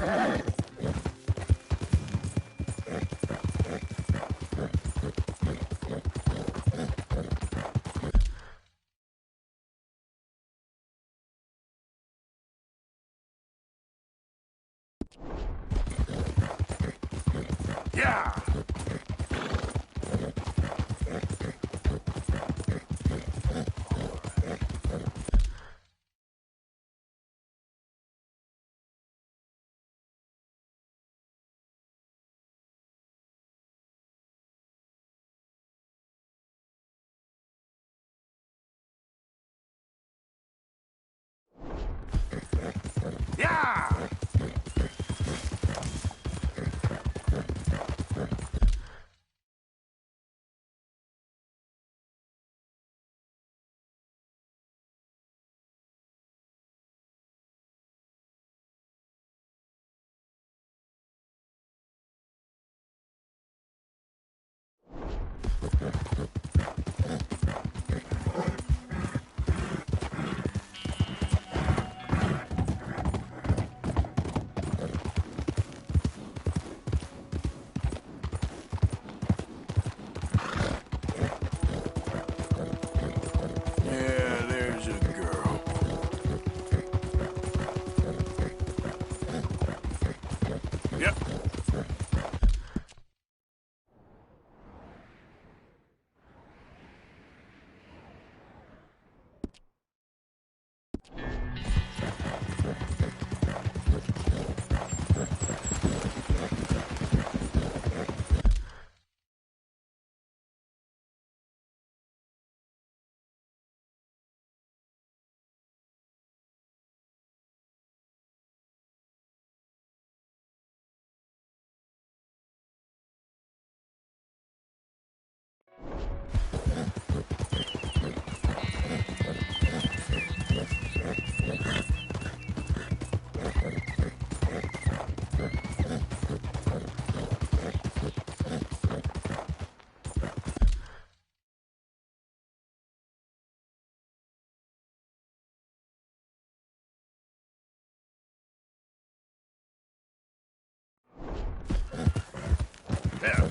Yeah! Yeah! Yeah, there's a girl. Yep. Yeah.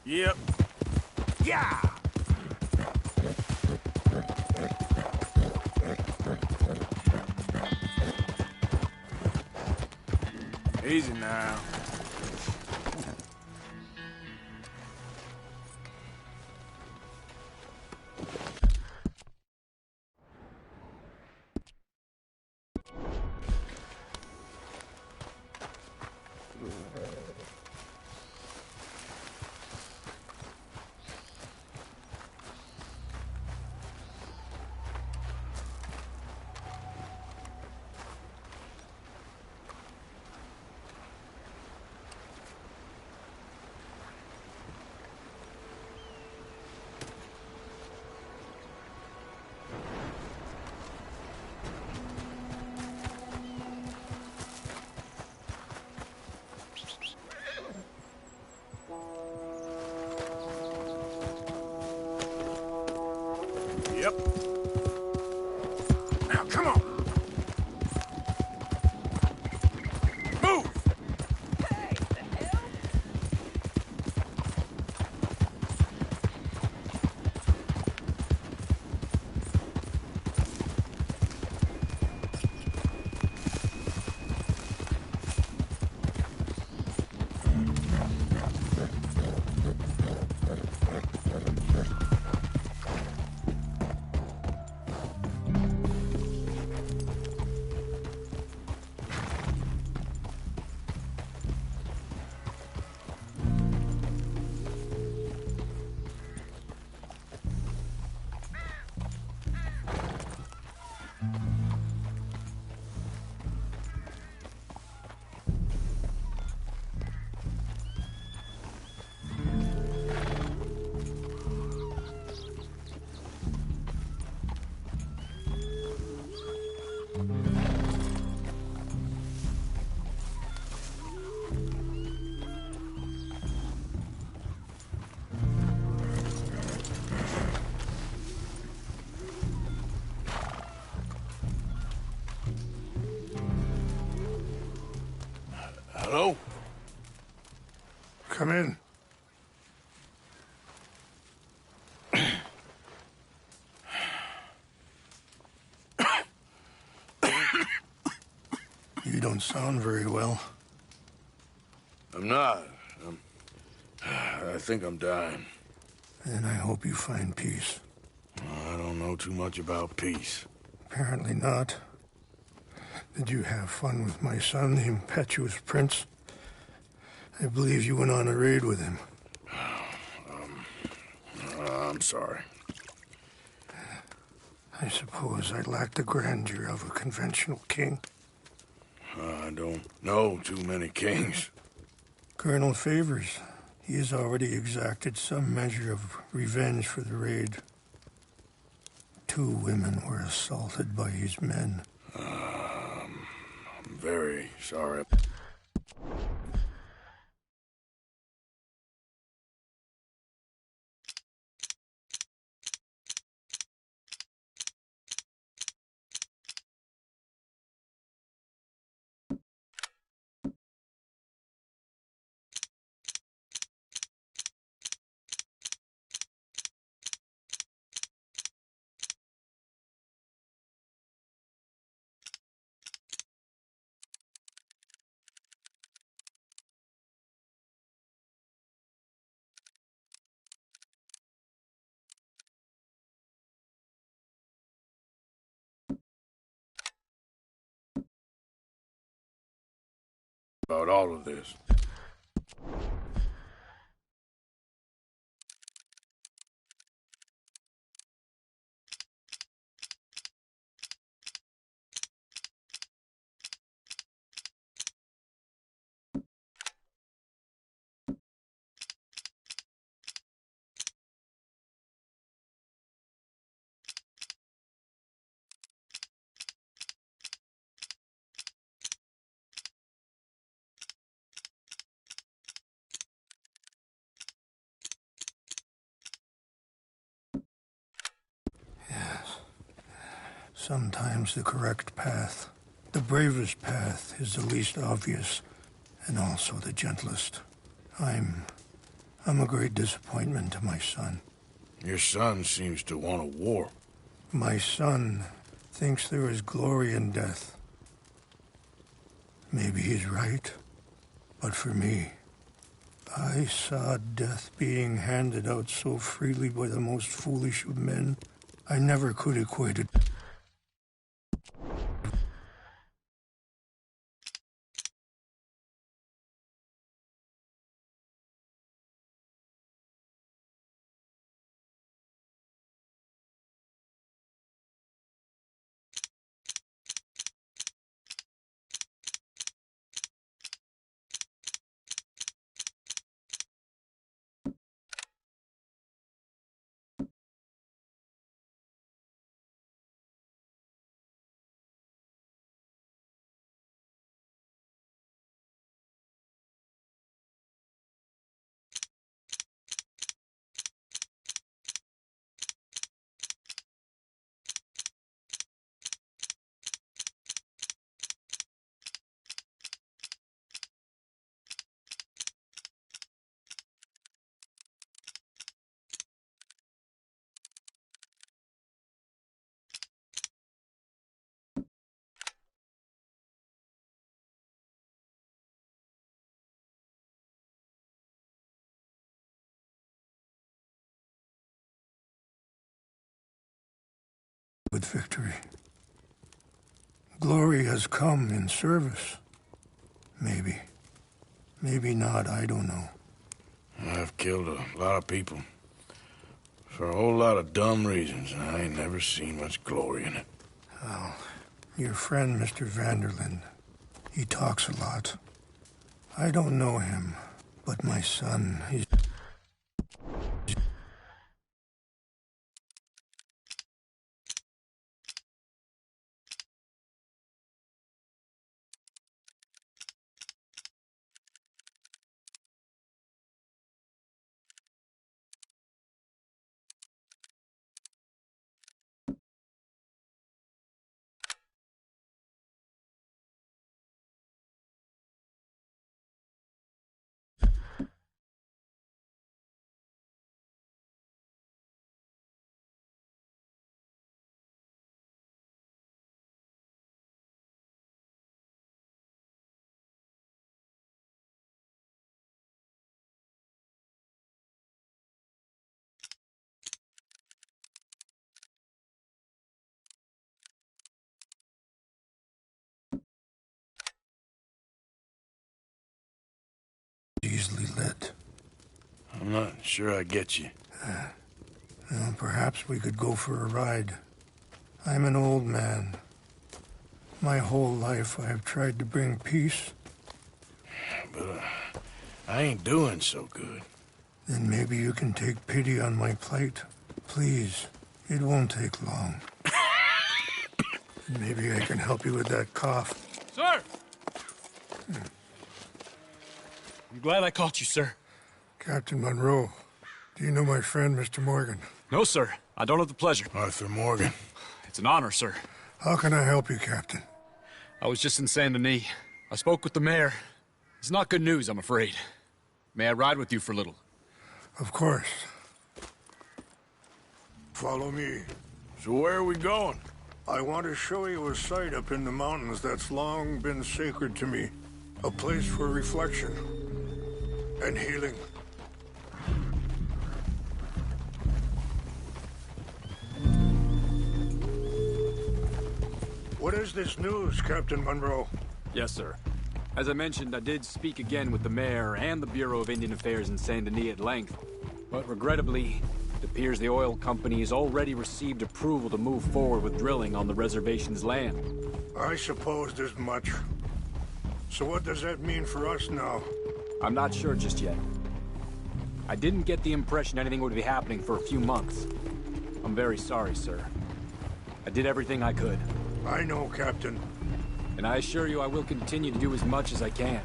Yep. Yeah! Easy now. Yep. Now, come on. Move! Hey, the hell? Come in. You don't sound very well. I'm not. I think I'm dying. And I hope you find peace. I don't know too much about peace. Apparently not. Did you have fun with my son, the impetuous prince? I believe you went on a raid with him. I'm sorry. I suppose I lacked the grandeur of a conventional king. I don't know too many kings. Colonel Favors, he has already exacted some measure of revenge for the raid. 2 women were assaulted by his men. I'm very sorry. About all of this. Sometimes the correct path, the bravest path, is the least obvious, and also the gentlest. I'm a great disappointment to my son. Your son seems to want a war. My son thinks there is glory in death. Maybe he's right, but for me, I saw death being handed out so freely by the most foolish of men. I never could equate it with victory. Glory has come in service. Maybe. Maybe not, I don't know. I've killed a lot of people. For a whole lot of dumb reasons, and I ain't never seen much glory in it. Oh, your friend, Mr. Vanderlyn, he talks a lot. I don't know him, but my son, he's lit. I'm not sure I get you. Well, perhaps we could go for a ride. I'm an old man. My whole life I have tried to bring peace. But I ain't doing so good. Then maybe you can take pity on my plight. Please, it won't take long. Maybe I can help you with that cough. Sir! I'm glad I caught you, sir. Captain Monroe, do you know my friend, Mr. Morgan? No, sir. I don't have the pleasure. Arthur Morgan. It's an honor, sir. How can I help you, Captain? I was just in Saint Denis. I spoke with the mayor. It's not good news, I'm afraid. May I ride with you for a little? Of course. Follow me. So where are we going? I want to show you a site up in the mountains that's long been sacred to me. A place for reflection and healing. What is this news, Captain Monroe? Yes, sir. As I mentioned, I did speak again with the mayor and the Bureau of Indian Affairs in Saint Denis at length. But regrettably, it appears the oil company has already received approval to move forward with drilling on the reservation's land. I supposed as much. So what does that mean for us now? I'm not sure just yet. I didn't get the impression anything would be happening for a few months. I'm very sorry, sir. I did everything I could. I know, Captain. And I assure you I will continue to do as much as I can.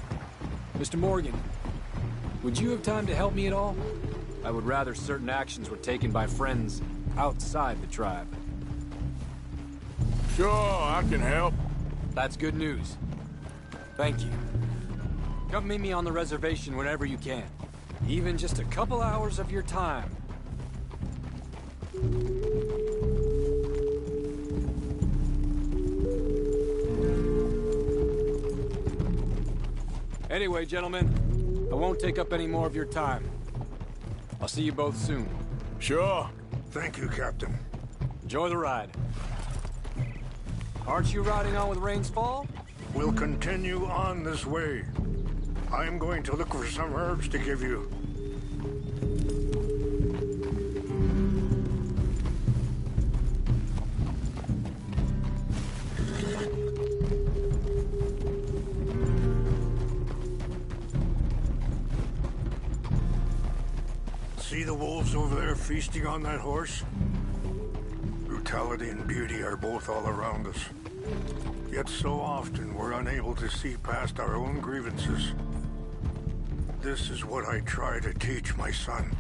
Mr. Morgan, would you have time to help me at all? I would rather certain actions were taken by friends outside the tribe. Sure, I can help. That's good news. Thank you. Come meet me on the reservation whenever you can. Even just a couple hours of your time. Anyway, gentlemen, I won't take up any more of your time. I'll see you both soon. Sure. Thank you, Captain. Enjoy the ride. Aren't you riding on with Rains Fall? We'll continue on this way. I'm going to look for some herbs to give you. See the wolves over there feasting on that horse? Brutality and beauty are both all around us. Yet so often we're unable to see past our own grievances. This is what I try to teach my son.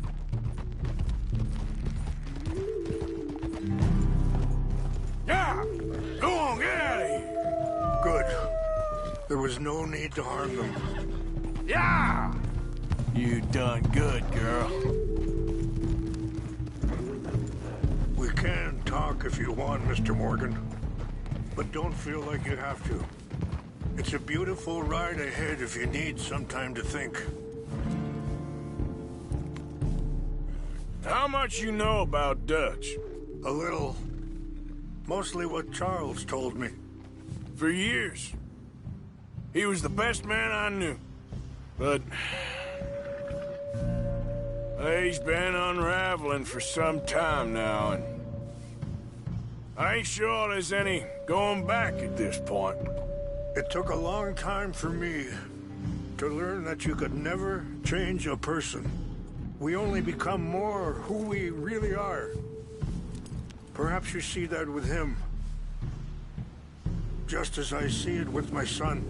Yeah! Go on, get out of here! Good. There was no need to harm them. Yeah! You done good, girl. We can talk if you want, Mr. Morgan. But don't feel like you have to. It's a beautiful ride ahead if you need some time to think. How much you know about Dutch? A little. Mostly what Charles told me. For years. He was the best man I knew. But he's been unraveling for some time now, and I ain't sure there's any going back at this point. It took a long time for me to learn that you could never change a person. We only become more who we really are. Perhaps you see that with him. Just as I see it with my son.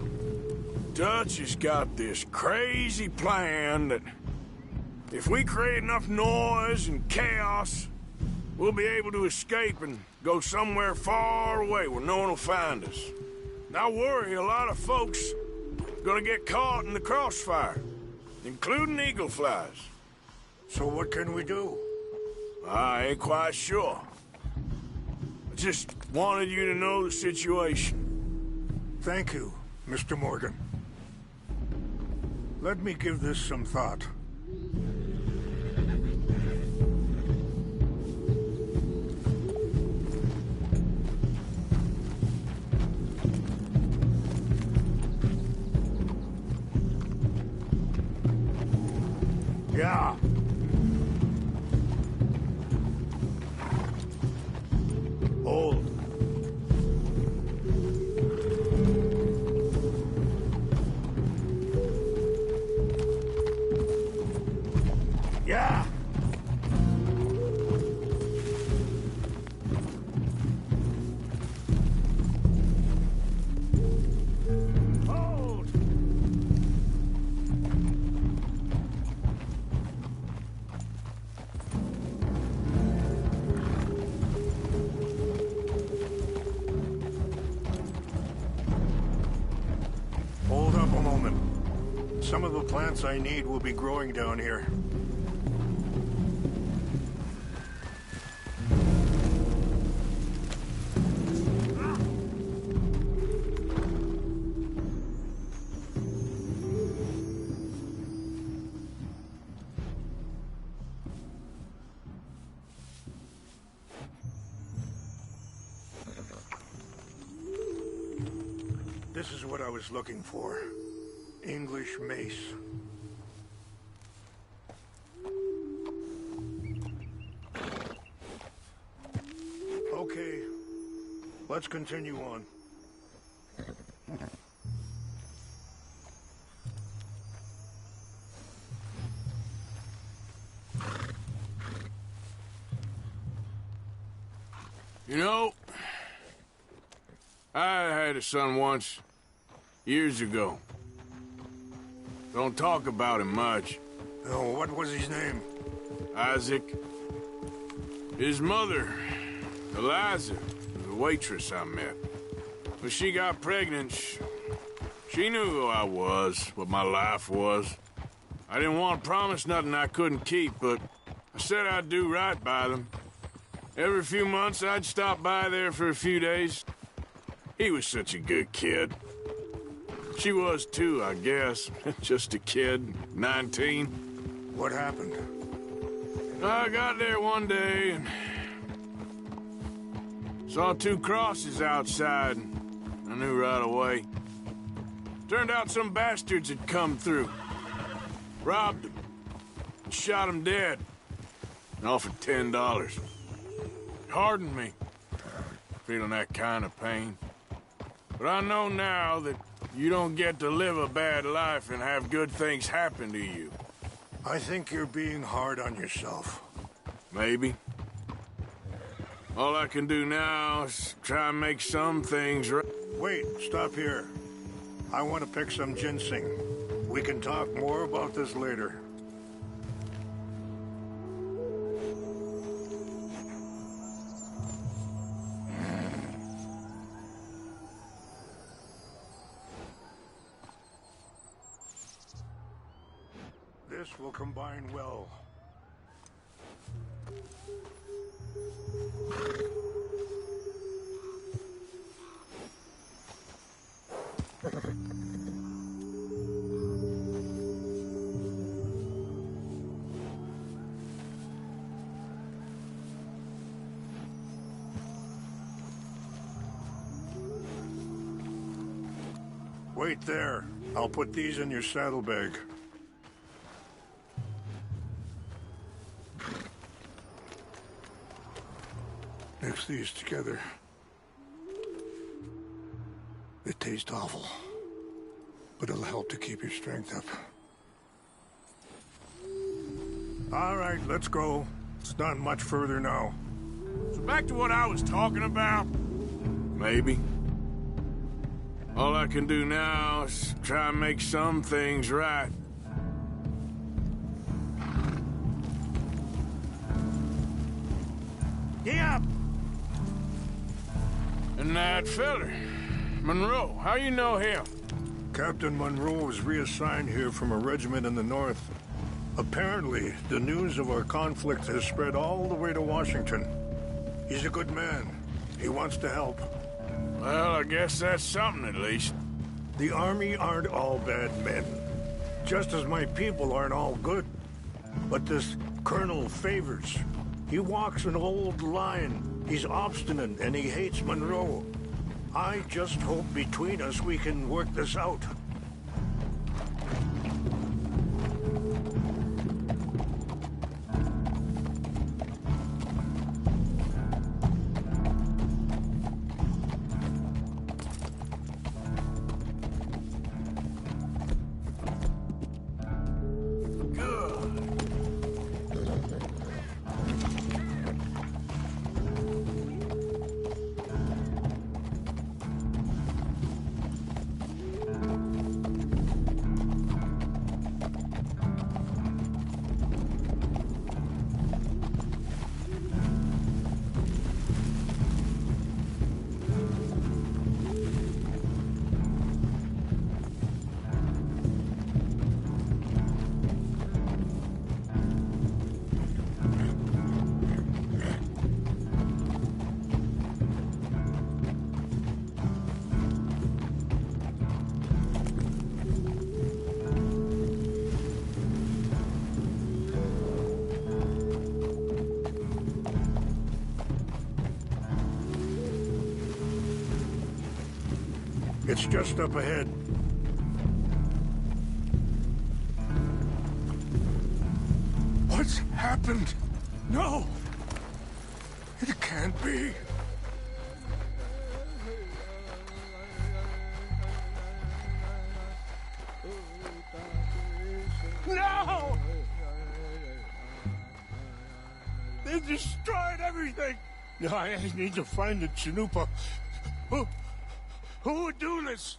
Dutch has got this crazy plan that if we create enough noise and chaos, we'll be able to escape and go somewhere far away where no one will find us. And I worry a lot of folks are gonna get caught in the crossfire, including eagle flies. So what can we do? I ain't quite sure. I just wanted you to know the situation. Thank you, Mr. Morgan. Let me give this some thought. Yeah. Hold. Yeah. Hold. Hold up a moment. Some of the plants I need will be growing down here. This is what I was looking for. English mace. Okay, let's continue on. You know, I had a son once, years ago. Don't talk about him much. Oh, what was his name? Isaac. His mother, Eliza, the waitress I met. When she got pregnant, she knew who I was, what my life was. I didn't want to promise nothing I couldn't keep, but I said I'd do right by them. Every few months, I'd stop by there for a few days. He was such a good kid. She was too, I guess. Just a kid, 19. What happened? I got there one day and saw two crosses outside. I knew right away. Turned out some bastards had come through. Robbed him. And shot him dead. And offered $10. Hardened me. Feeling that kind of pain. But I know now that you don't get to live a bad life and have good things happen to you. I think you're being hard on yourself. Maybe. All I can do now is try and make some things right. Wait, stop here. I want to pick some ginseng. We can talk more about this later. This will combine well. Wait there. I'll put these in your saddlebag. Mix these together. They taste awful, but it'll help to keep your strength up. All right, let's go. It's not much further now. So back to what I was talking about. Maybe. All I can do now is try and make some things right. Yeah. And that feller, Monroe, how you know him? Captain Monroe was reassigned here from a regiment in the north. Apparently, the news of our conflict has spread all the way to Washington. He's a good man. He wants to help. Well, I guess that's something at least. The army aren't all bad men. Just as my people aren't all good. But this Colonel Favors, he walks an old line. He's obstinate and he hates Monroe. I just hope between us we can work this out. It's just up ahead. What's happened? No! It can't be. No! They destroyed everything! I need to find the Chanupa. Who would do this?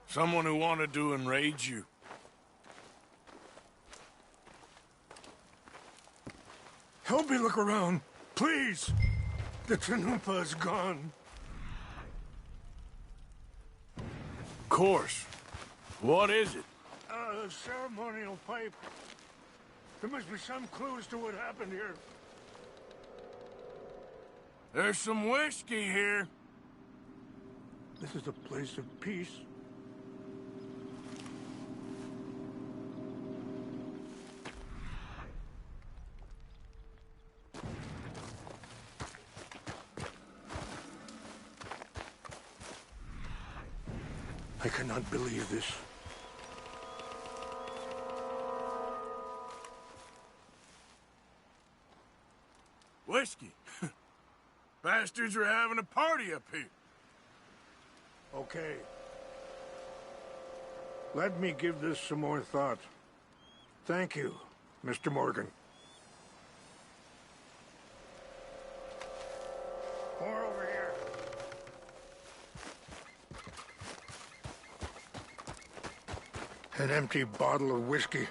Someone who wanted to enrage you. Help me look around, please. The Chanupa is gone. Of course. What is it? A ceremonial pipe. There must be some clues to what happened here. There's some whiskey here. This is a place of peace. I cannot believe this. Whiskey? Bastards are having a party up here. Okay. Let me give this some more thought. Thank you, Mr. Morgan. More over here. An empty bottle of whiskey.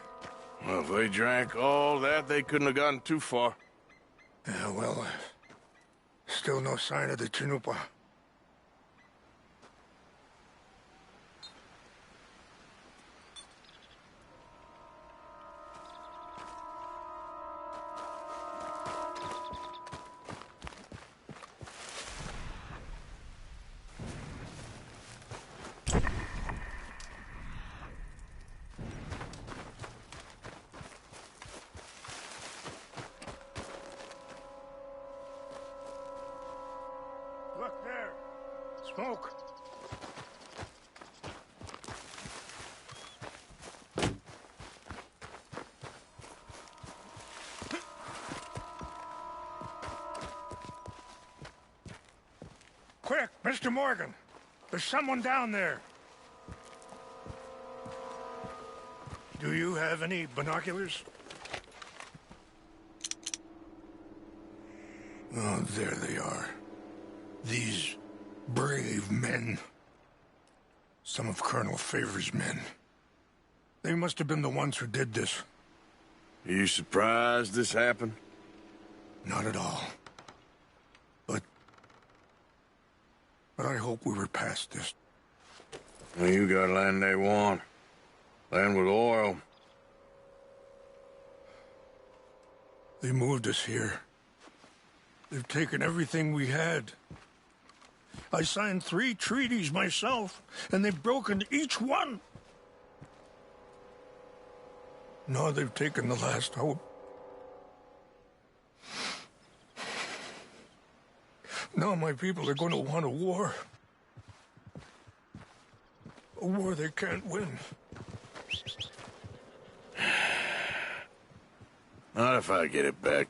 Well, if they drank all that, they couldn't have gotten too far. Yeah, well, still no sign of the Chanupa. Look there. Smoke. Quick, Mr. Morgan. There's someone down there. Do you have any binoculars? Oh, there they are. These brave men. Some of Colonel Favor's men. They must have been the ones who did this. Are you surprised this happened? Not at all. But I hope we were past this. Well, you got land they want. Land with oil. They moved us here. They've taken everything we had. I signed 3 treaties myself, and they've broken each one. Now they've taken the last hope. Now my people are going to want a war. A war they can't win. Not if I get it back.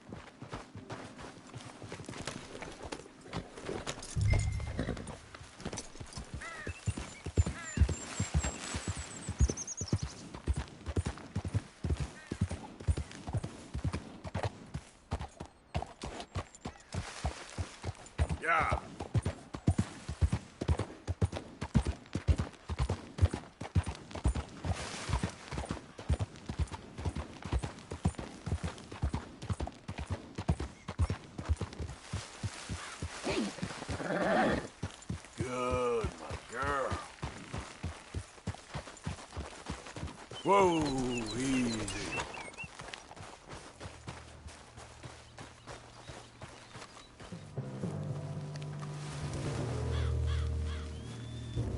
Yeah. Good, my girl. Whoa, easy.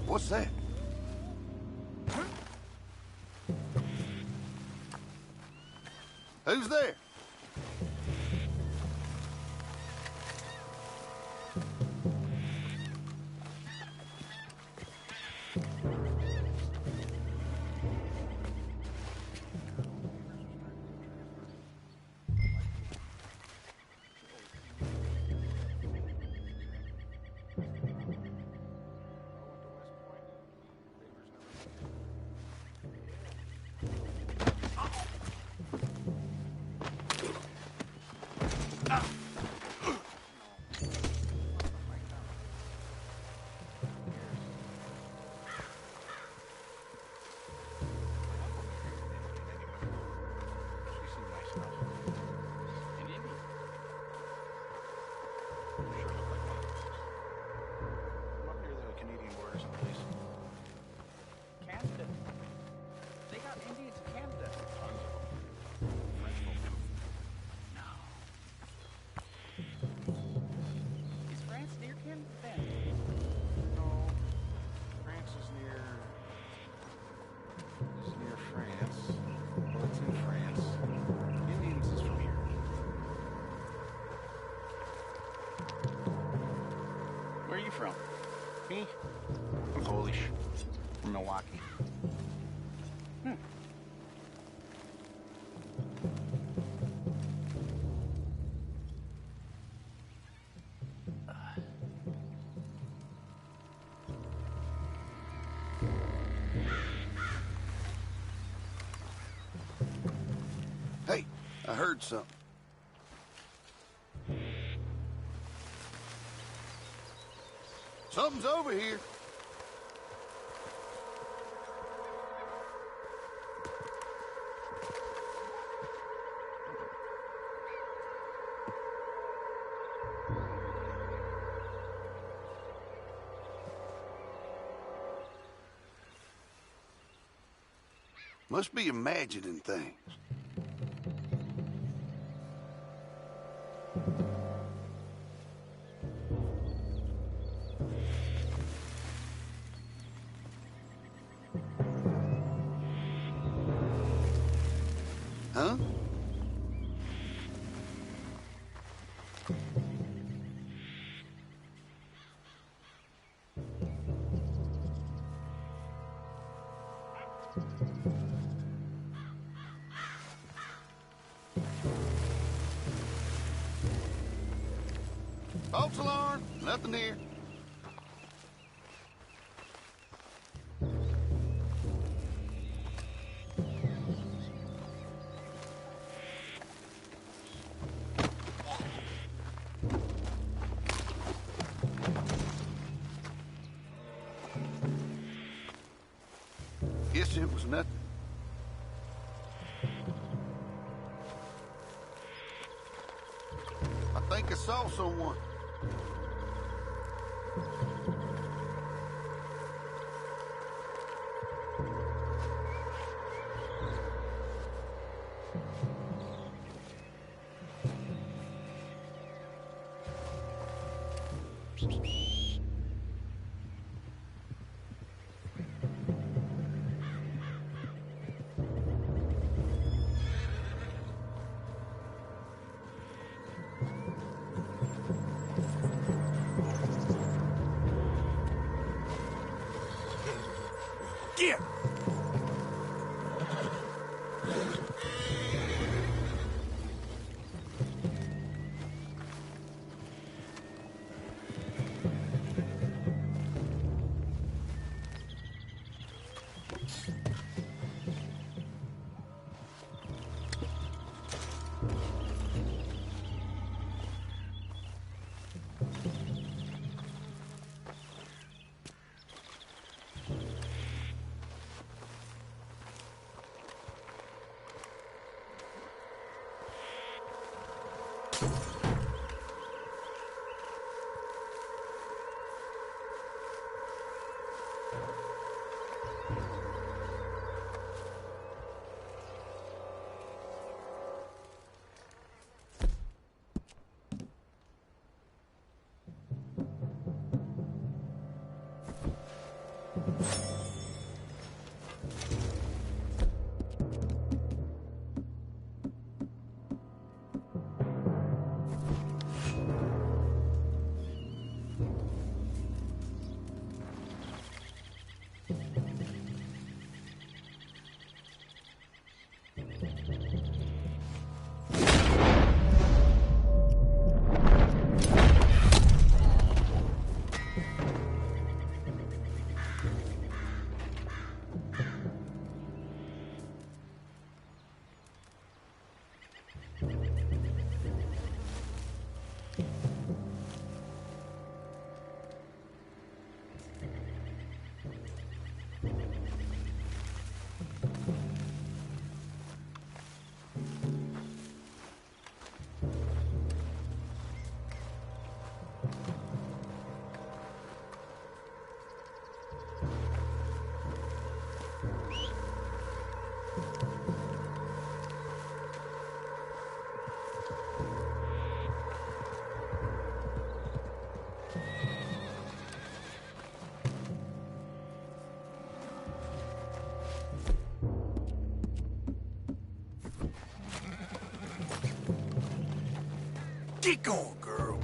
What's that? Who's there? Me? I'm Polish. From Milwaukee. Hey, I heard something. Something's over here. Must be imagining things. Huh? False alarm. Nothing here. Guess it was nothing. I think I saw someone. Get! Get going, girl.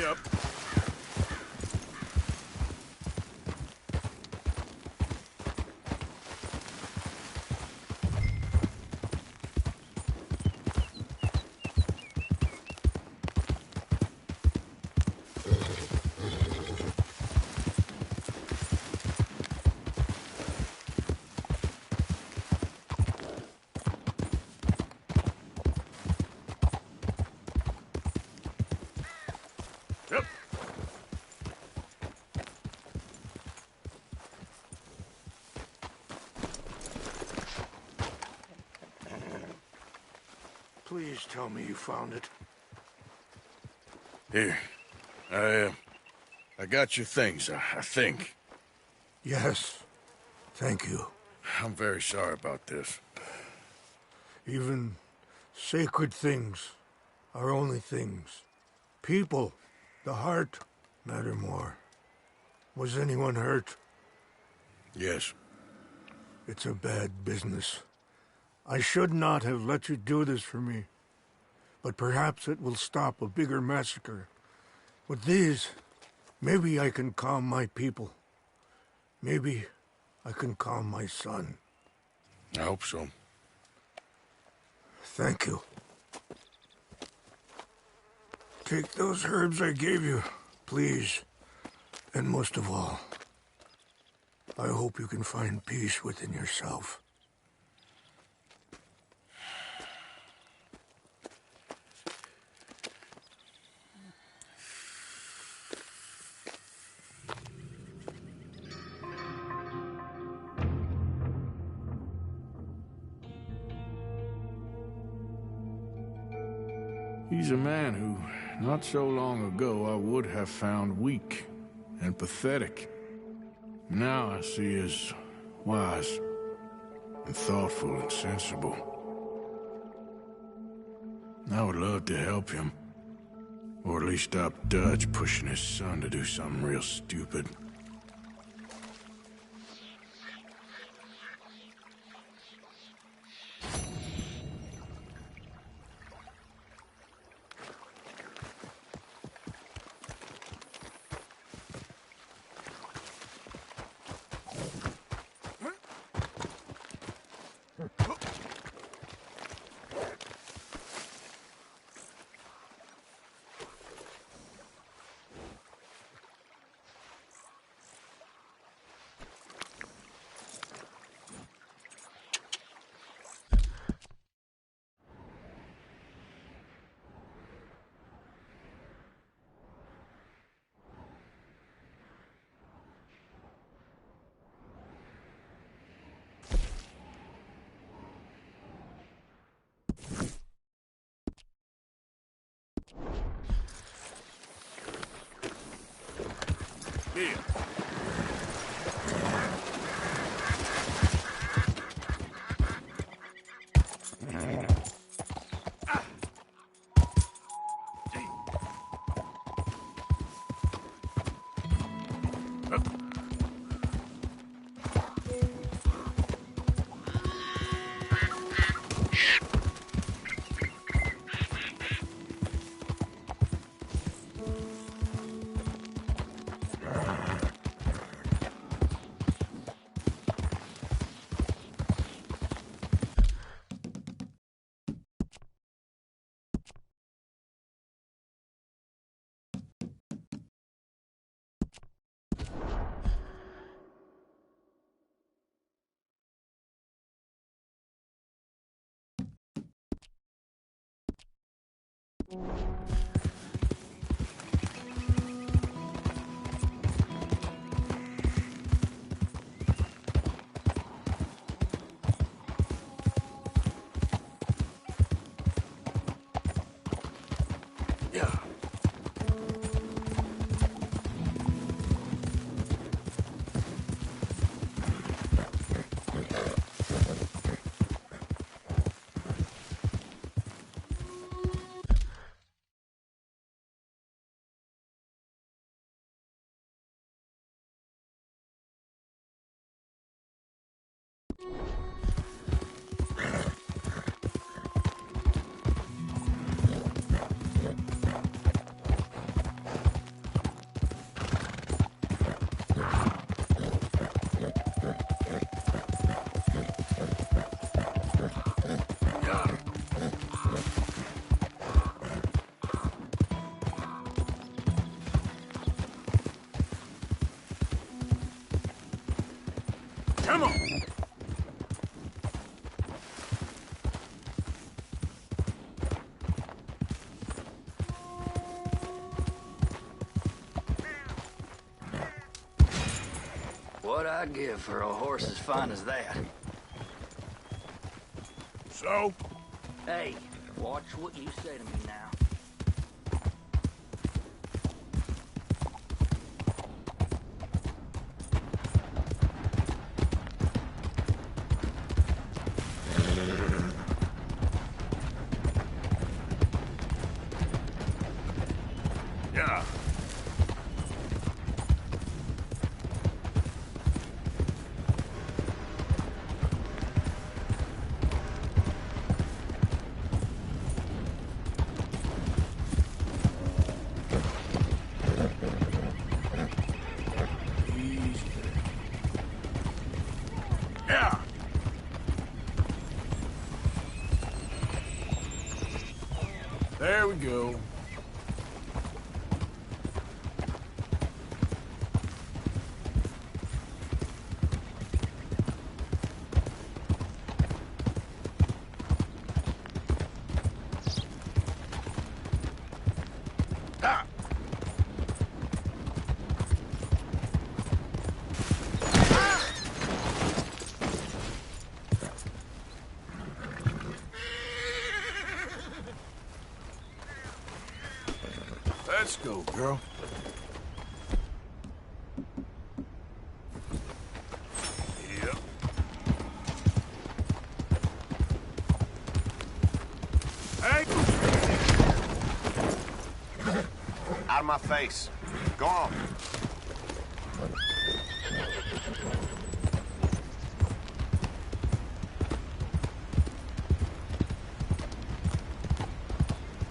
up. Yep. Please tell me you found it. Here. I got your things, I think. Yes. Thank you. I'm very sorry about this. Even sacred things are only things. People, the heart, matter more. Was anyone hurt? Yes. It's a bad business. I should not have let you do this for me. But perhaps it will stop a bigger massacre. With these, maybe I can calm my people. Maybe I can calm my son. I hope so. Thank you. Take those herbs I gave you, please. And most of all, I hope you can find peace within yourself. He's a man who, not so long ago, I would have found weak and pathetic. Now I see as wise and thoughtful and sensible. I would love to help him. Or at least stop Dutch pushing his son to do something real stupid. Here. Yeah. what I'd give for a horse as fine as that. So? Hey, watch what you say to me now. Yeah. Easy. Yeah. There we go. Ah. Let's go, girl. Yep. Hey! Out of my face. Go on.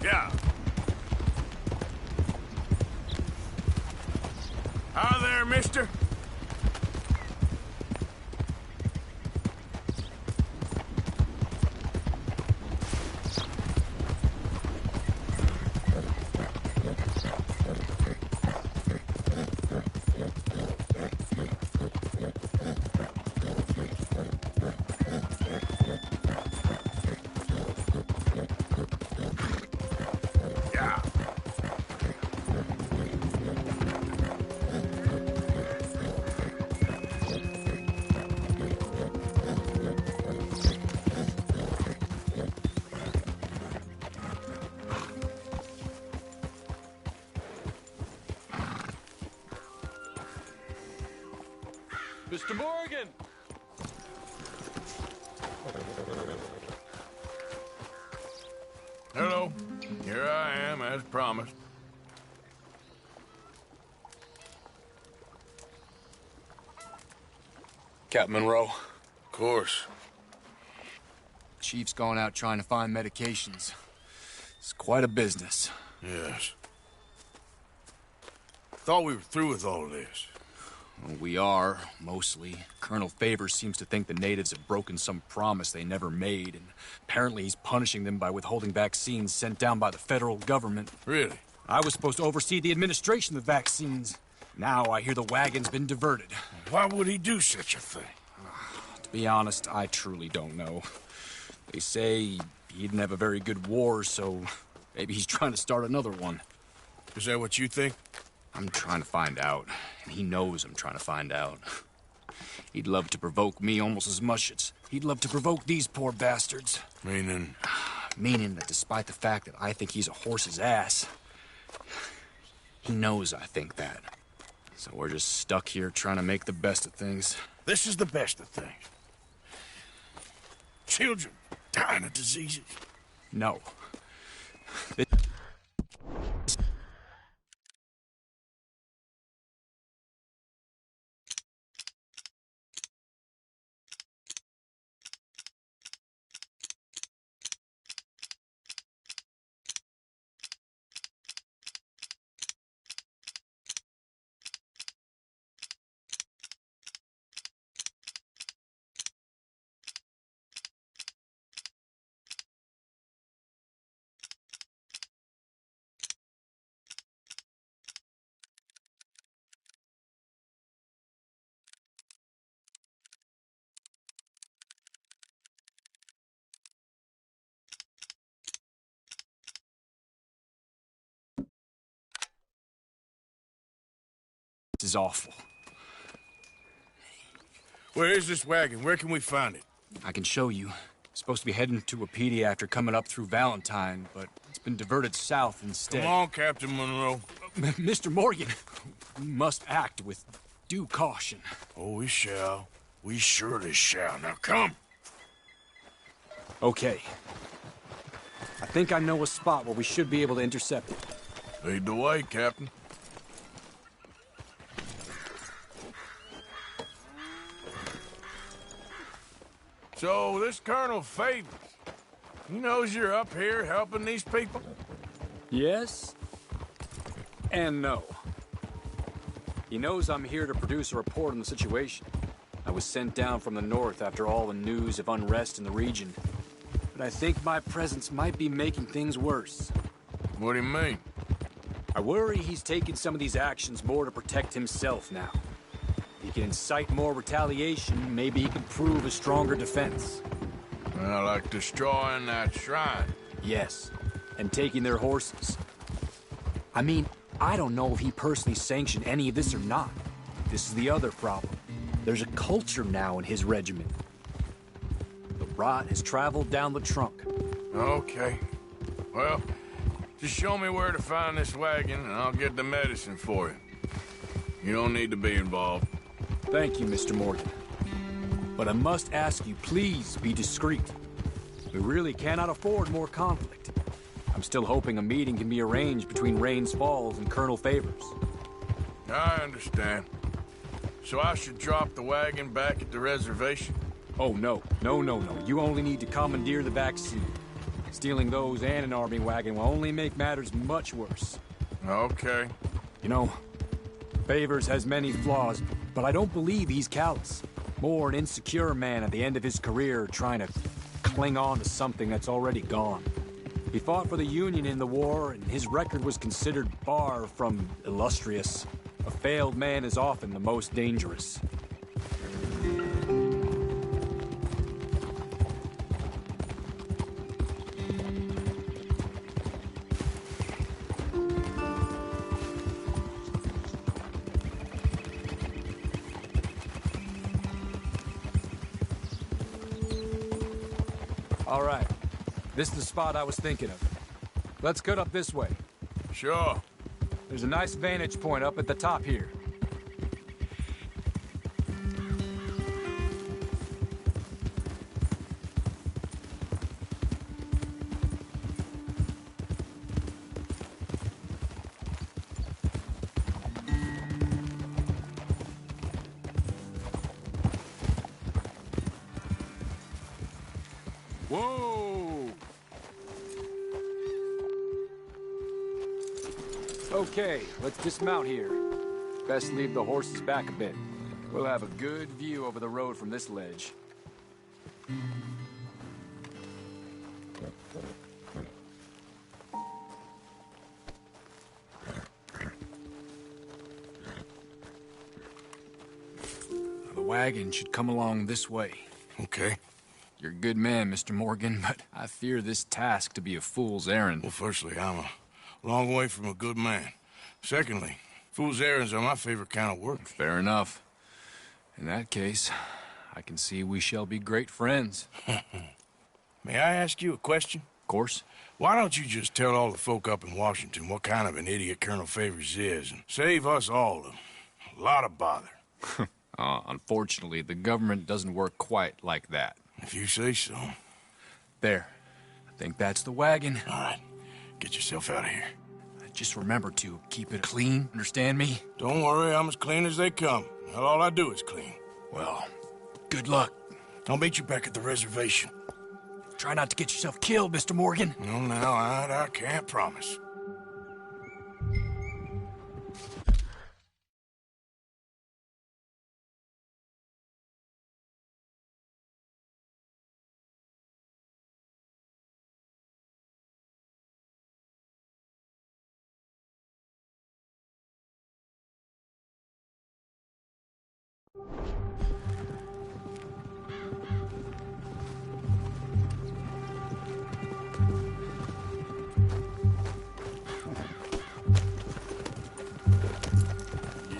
Yeah. Hi there, mister. Yeah. Mr. Morgan! Hello. Here I am, as promised. Captain Monroe, Of course. Chief's gone out trying to find medications. It's quite a business. Yes. Thought we were through with all of this. Well, we are, mostly. Colonel Favors seems to think the natives have broken some promise they never made, and apparently he's punishing them by withholding vaccines sent down by the federal government. Really? I was supposed to oversee the administration of the vaccines. Now I hear the wagon's been diverted. Why would he do such a thing? To be honest, I truly don't know. They say he didn't have a very good war, so maybe he's trying to start another one. Is that what you think? I'm trying to find out, and he knows I'm trying to find out. He'd love to provoke me almost as much as he'd love to provoke these poor bastards. Meaning? Meaning that despite the fact that I think he's a horse's ass, he knows I think that. So we're just stuck here trying to make the best of things. This is the best of things. Children dying of diseases. No. This is awful. Where is this wagon? Where can we find it? I can show you. Supposed to be heading to Wapiti after coming up through Valentine, but it's been diverted south instead. Come on, Captain Monroe. Mr. Morgan, we must act with due caution. Oh, we shall. We surely shall. Now, come. Okay. I think I know a spot where we should be able to intercept it. Lead the way, Captain. So, this Colonel Favors, he knows you're up here helping these people? Yes and no. He knows I'm here to produce a report on the situation. I was sent down from the north after all the news of unrest in the region. But I think my presence might be making things worse. What do you mean? I worry he's taking some of these actions more to protect himself now. If he can incite more retaliation, maybe he can prove a stronger defense. Well, like destroying that shrine. Yes, and taking their horses. I mean, I don't know if he personally sanctioned any of this or not. This is the other problem. There's a culture now in his regiment. The rot has traveled down the trunk. Okay. Well, just show me where to find this wagon, and I'll get the medicine for you. You don't need to be involved. Thank you, Mr. Morgan. But I must ask you, please be discreet. We really cannot afford more conflict. I'm still hoping a meeting can be arranged between Rains Falls and Colonel Favors. I understand. So I should drop the wagon back at the reservation? Oh, no. No. You only need to commandeer the back seat. Stealing those and an army wagon will only make matters much worse. Okay. You know, Favors has many flaws, but I don't believe he's callous. More an insecure man at the end of his career trying to cling on to something that's already gone. He fought for the Union in the war, and his record was considered far from illustrious. A failed man is often the most dangerous. All right. This is the spot I was thinking of. Let's cut up this way. Sure. There's a nice vantage point up at the top here. Whoa! Okay, let's dismount here. Best leave the horses back a bit. We'll have a good view over the road from this ledge. The wagon should come along this way. Okay. You're a good man, Mr. Morgan, but I fear this task to be a fool's errand. Well, firstly, I'm a long way from a good man. Secondly, fool's errands are my favorite kind of work. Fair enough. In that case, I can see we shall be great friends. May I ask you a question? Of course. Why don't you just tell all the folk up in Washington what kind of an idiot Colonel Favors is and save us all a lot of bother? Unfortunately, the government doesn't work quite like that. If you say so. There. I think that's the wagon. All right. Get yourself out of here. Just remember to keep it clean, understand me? Don't worry, I'm as clean as they come. Well, all I do is clean. Well, good luck. I'll meet you back at the reservation. Try not to get yourself killed, Mr. Morgan. No, now, I can't promise.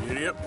Yep.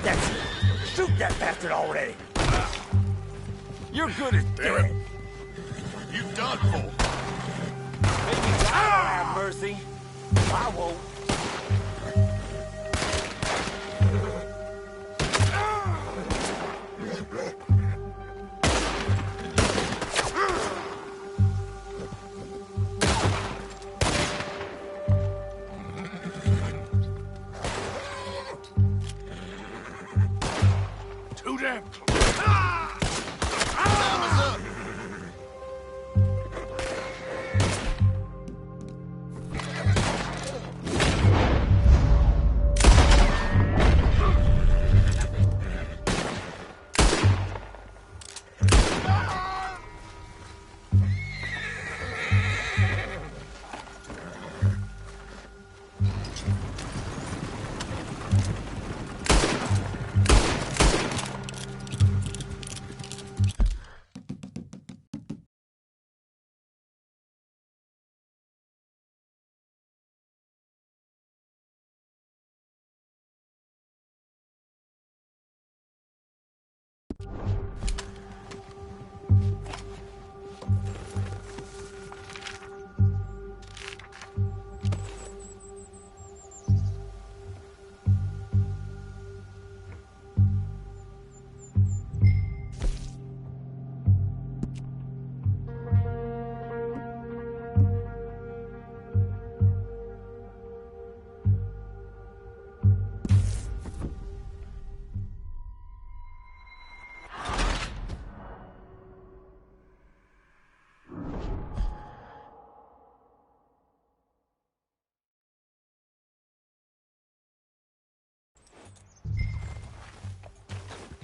That's it. Shoot that bastard already. You're good at that. You done for. Maybe God will have mercy. I won't. Too damn close. Time is up.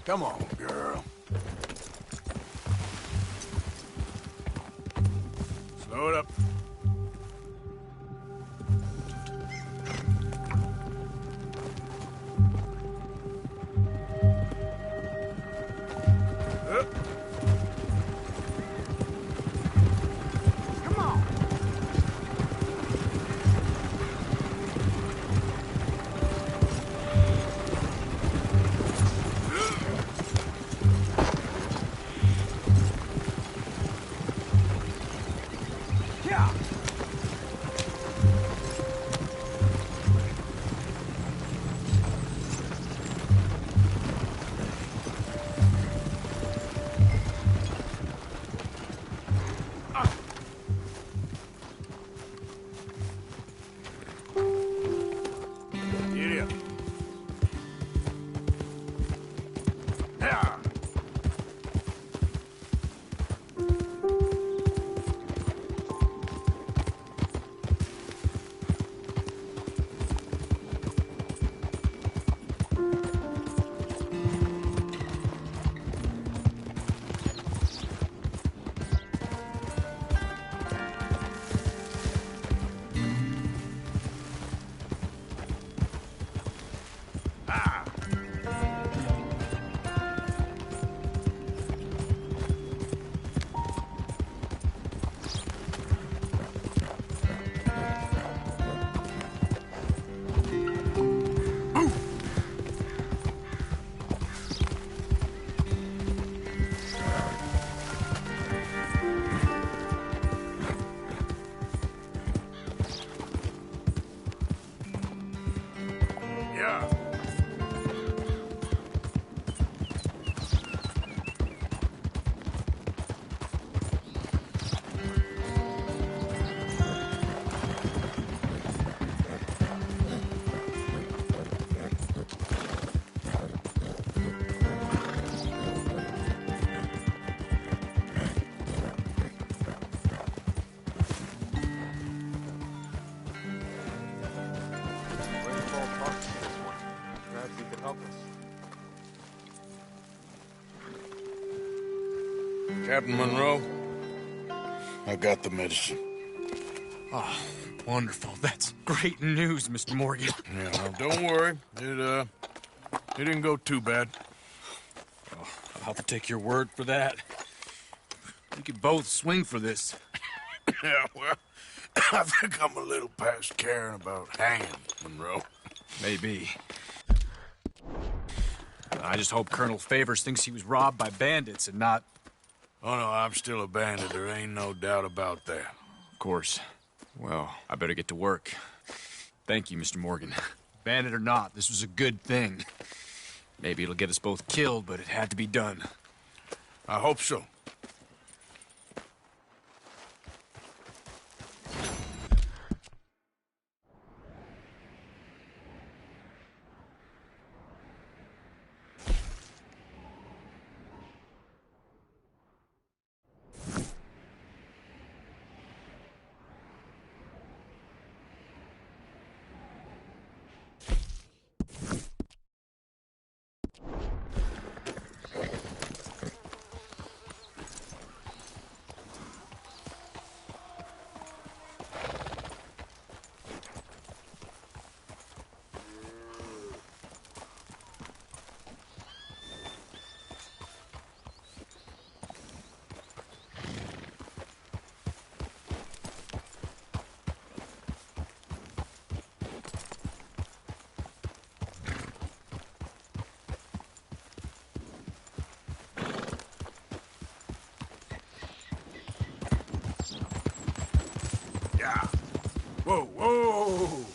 Come on, girl. Slow it up. Come on. Yeah. Giddy up. Yeah. Ah. Yeah. Rainfall talks to this one. Perhaps he could help us. Captain Monroe, I got the medicine. Oh, wonderful. That's great news, Mr. Morgan. Yeah, well, don't worry. It didn't go too bad. Oh, I'll have to take your word for that. We could both swing for this. Yeah, well, I think I'm a little past caring about hanging, Monroe. Maybe. I just hope Colonel Favors thinks he was robbed by bandits and not... Oh, no, I'm still a bandit. There ain't no doubt about that. Of course. Well, I better get to work. Thank you, Mr. Morgan. Bandit or not, this was a good thing. Maybe it'll get us both killed, but it had to be done. I hope so. Yeah. Whoa, whoa!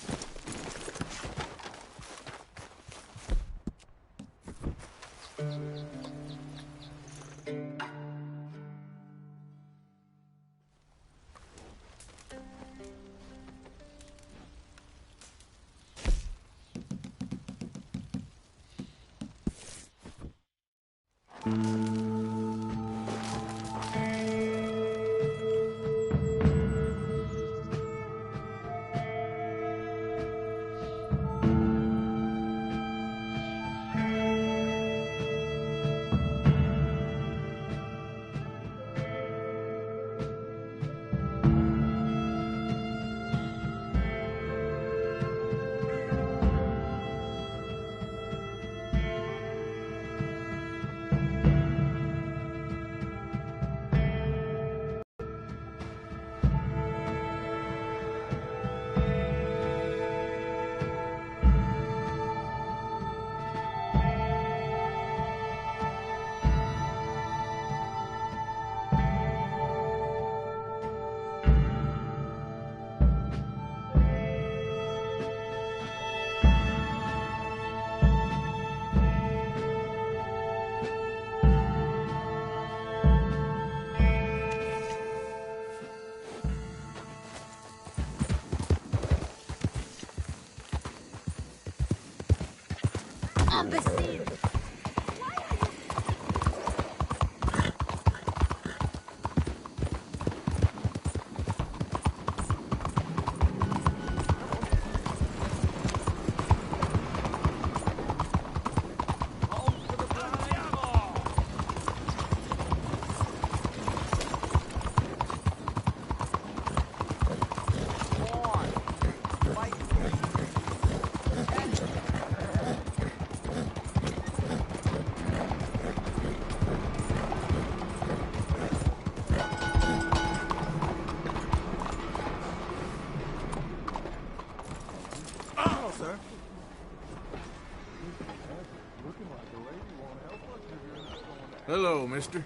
Hello, mister.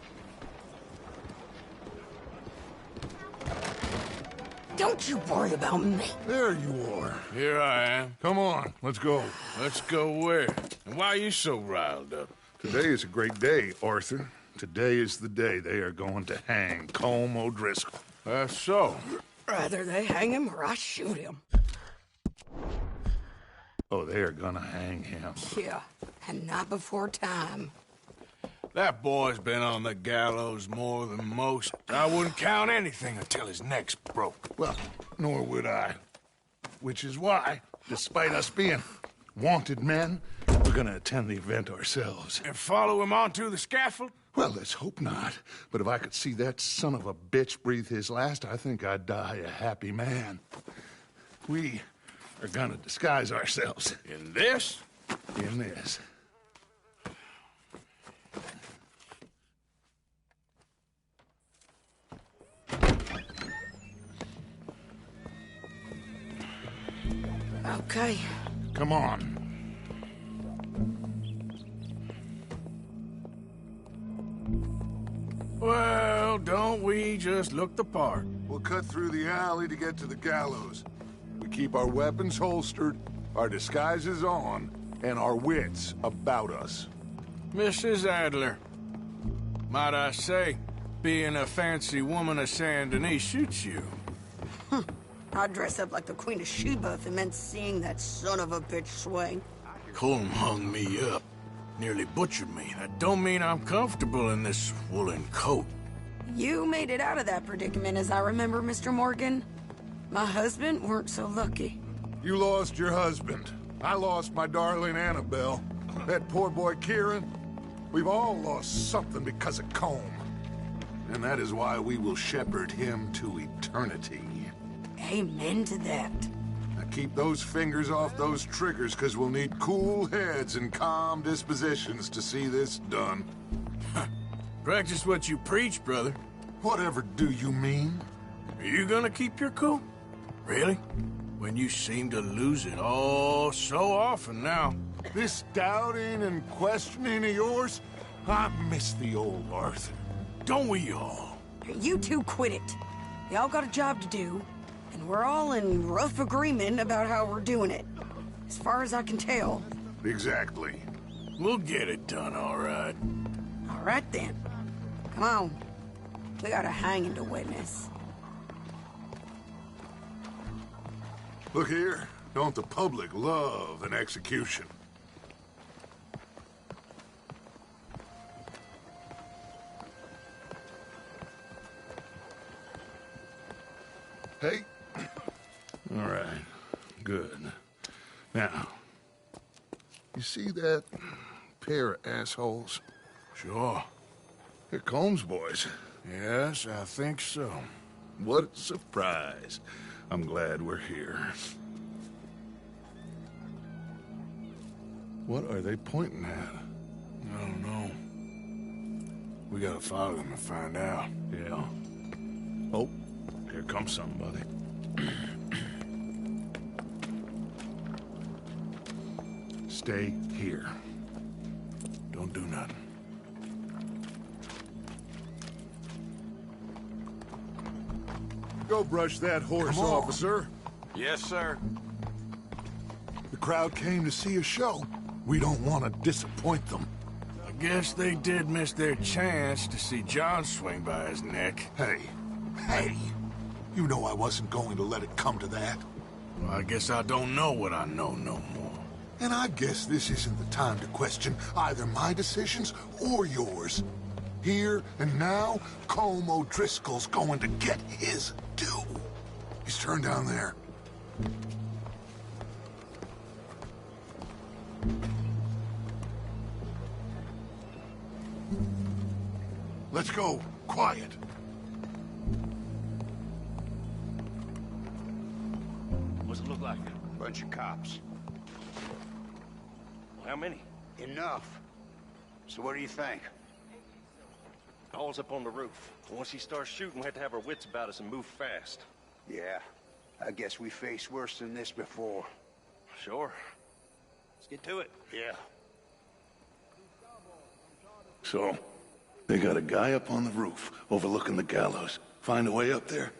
Don't you worry about me. There you are. Here I am. Come on, let's go. Let's go where? And why are you so riled up? Today is a great day, Arthur. Today is the day they are going to hang Colm O'Driscoll. That's so. Rather they hang him or I shoot him. Oh, they are gonna hang him. Yeah, and not before time. That boy's been on the gallows more than most. I wouldn't count anything until his neck's broke. Well, nor would I. Which is why, despite us being wanted men, we're gonna attend the event ourselves. And follow him onto the scaffold? Well, let's hope not. But if I could see that son of a bitch breathe his last, I think I'd die a happy man. We are gonna disguise ourselves. In this? In this. Okay. Come on. Well, don't we just look the part? We'll cut through the alley to get to the gallows. We keep our weapons holstered, our disguises on, and our wits about us. Mrs. Adler, might I say, being a fancy woman of Saint Denis suits you. I'd dress up like the Queen of Sheba if it meant seeing that son of a bitch swing. Colm hung me up. Nearly butchered me. That don't mean I'm comfortable in this woolen coat. You made it out of that predicament, as I remember, Mr. Morgan. My husband weren't so lucky. You lost your husband. I lost my darling Annabelle. That poor boy Kieran. We've all lost something because of Colm. And that is why we will shepherd him to eternity. Amen to that. Now keep those fingers off those triggers, because we'll need cool heads and calm dispositions to see this done. Practice what you preach, brother. Whatever do you mean? Are you gonna keep your cool? Really? When you seem to lose it all so often now. This doubting and questioning of yours, I miss the old Arthur. Don't we all? You two quit it. Y'all got a job to do, and we're all in rough agreement about how we're doing it. As far as I can tell. Exactly. We'll get it done, all right. All right, then. Come on. We got a hanging to witness. Look here. Don't the public love an execution? Hey. All right. Good. Now, you see that pair of assholes? Sure. They're Combs boys. Yes, I think so. What a surprise. I'm glad we're here. What are they pointing at? I don't know. We gotta follow them and find out. Yeah. Oh, here comes somebody. Stay here. Don't do nothing. Go brush that horse, officer. Yes, sir. The crowd came to see a show. We don't want to disappoint them. I guess they did miss their chance to see John swing by his neck. Hey, you know I wasn't going to let it come to that. Well, I guess I don't know what I know no more. And I guess this isn't the time to question either my decisions or yours. Here and now, Colm O'Driscoll's going to get his due. He's turned down there. Let's go. Quiet. What's it look like? Bunch of cops. How many? Enough. So what do you think? All's up on the roof. Once he starts shooting, we have to have our wits about us and move fast. Yeah, I guess we faced worse than this before. Sure. Let's get to it. Yeah. So, they got a guy up on the roof overlooking the gallows. Find a way up there,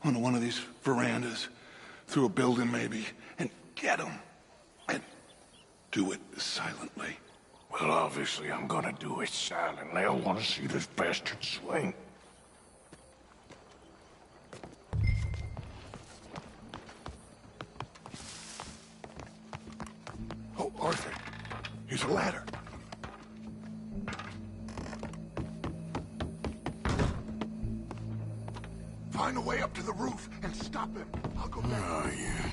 onto one of these verandas, through a building maybe, and get him. And do it silently. Well, obviously I'm gonna do it silently. I want to see this bastard swing. Oh, Arthur, here's a ladder. Find a way up to the roof and stop him. I'll go back. Oh, yeah.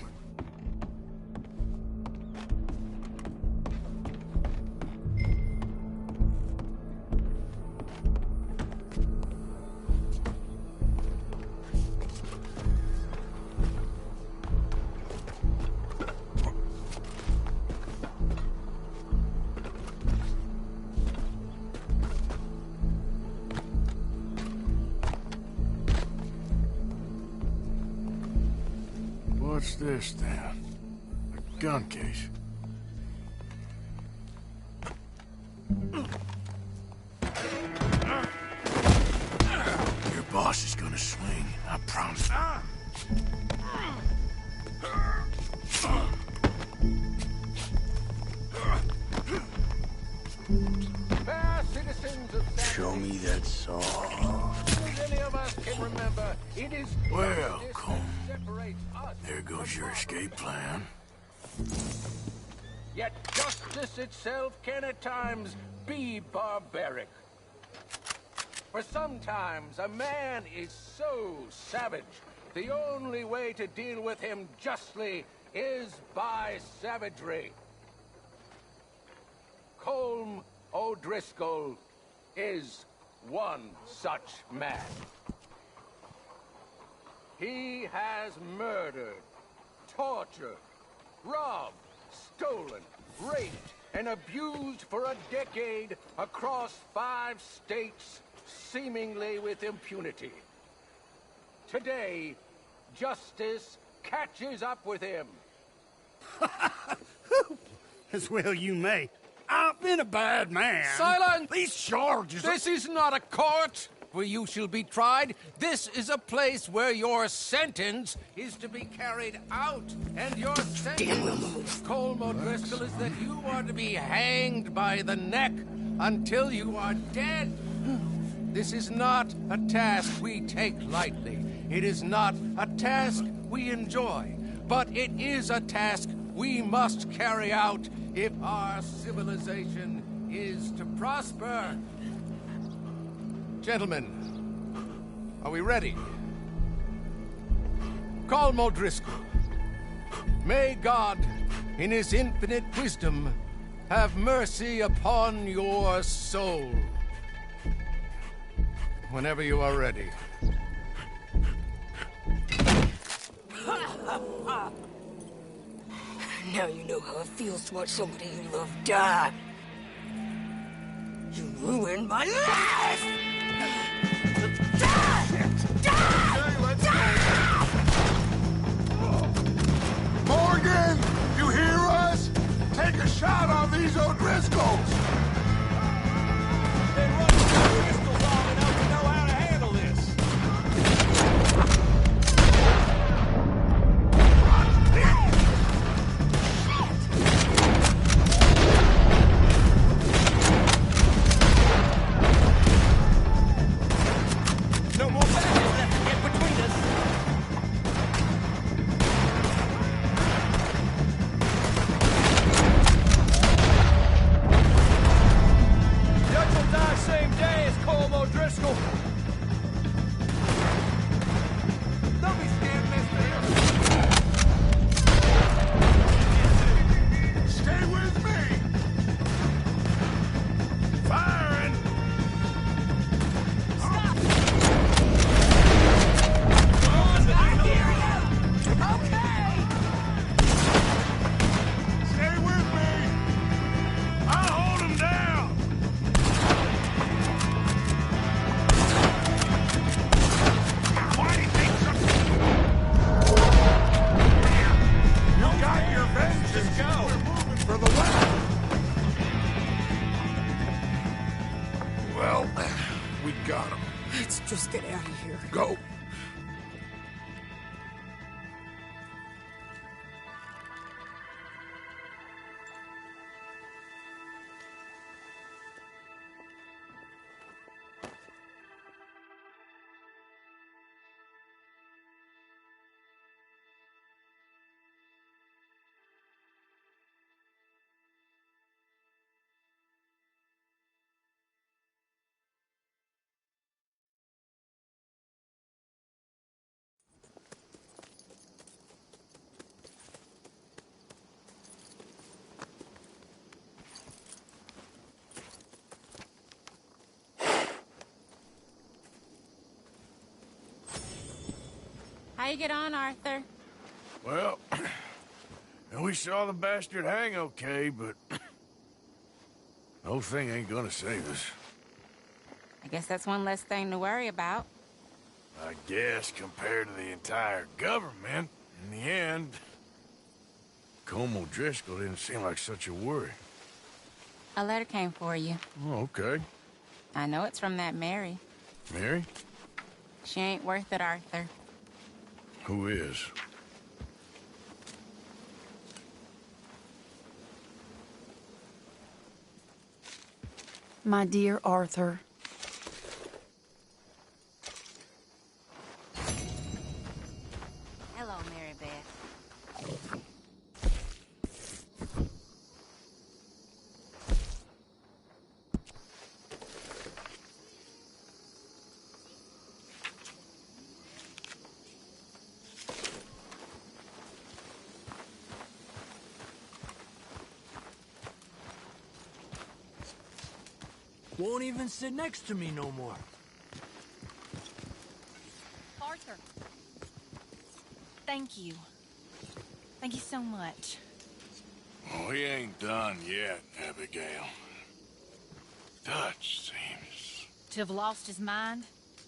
this, then? A gun case. Your boss is gonna swing, I promise. Fair citizens of San Show me that saw. Any of us can remember, it is Well, justice Colm, that separates us there goes your escape plan. Yet justice itself can at times be barbaric. For sometimes a man is so savage, the only way to deal with him justly is by savagery. Colm O'Driscoll is one such man. He has murdered, tortured, robbed, stolen, raped, and abused for a decade across 5 states, seemingly with impunity. Today, justice catches up with him. As well you may. I've been a bad man. Silence! These charges are... This is not a court where you shall be tried. This is a place where your sentence is to be carried out. And your sentence, Colm O'Driscoll, is that you are to be hanged by the neck until you are dead. This is not a task we take lightly. It is not a task we enjoy. But it is a task we must carry out if our civilization is to prosper. Gentlemen, are we ready? Colm O'Driscoll, may God, in his infinite wisdom, have mercy upon your soul. Whenever you are ready. Now you know how it feels to watch somebody you love die. You ruined my life! Morgan, you hear us? Take a shot on these O'Driscolls. Been running O'Driscoll long enough to know how to handle this. No more battles left to get between us. Judge will die same day as Colm O'Driscoll. Don't be scared, mister. Stay with me. Firing! Stay with me. I'll hold him down! Why do you think you got your vengeance? Go. We're moving for the west. Well, we got him. Let's just get out of here. Go. How you get on, Arthur? Well, we saw the bastard hang okay, but the whole thing ain't gonna save us. I guess that's one less thing to worry about. I guess compared to the entire government and the end, Como Driscoll didn't seem like such a worry. A letter came for you. Oh, okay. I know it's from that Mary. Mary? She ain't worth it, Arthur. Who is? My dear Arthur. Hello, Mary Beth. Won't even sit next to me no more. Arthur. Thank you. Thank you so much. Oh, he ain't done yet, Abigail. Dutch seems... To have lost his mind?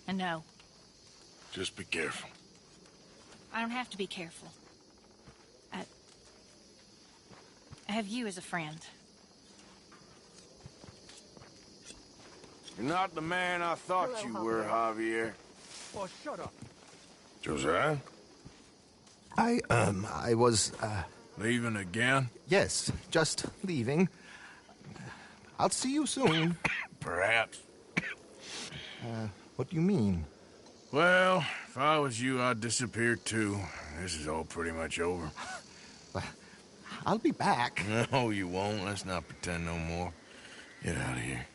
And no, Just be careful. I don't have to be careful. I have you as a friend. You're not the man I thought Hello, you were, Javier. Oh, shut up. Josiah? I was, Leaving again? yes, just leaving. I'll see you soon. Perhaps. What do you mean? Well, if I was you, I'd disappear too. This is all pretty much over. I'll be back. No, you won't. Let's not pretend no more. Get out of here.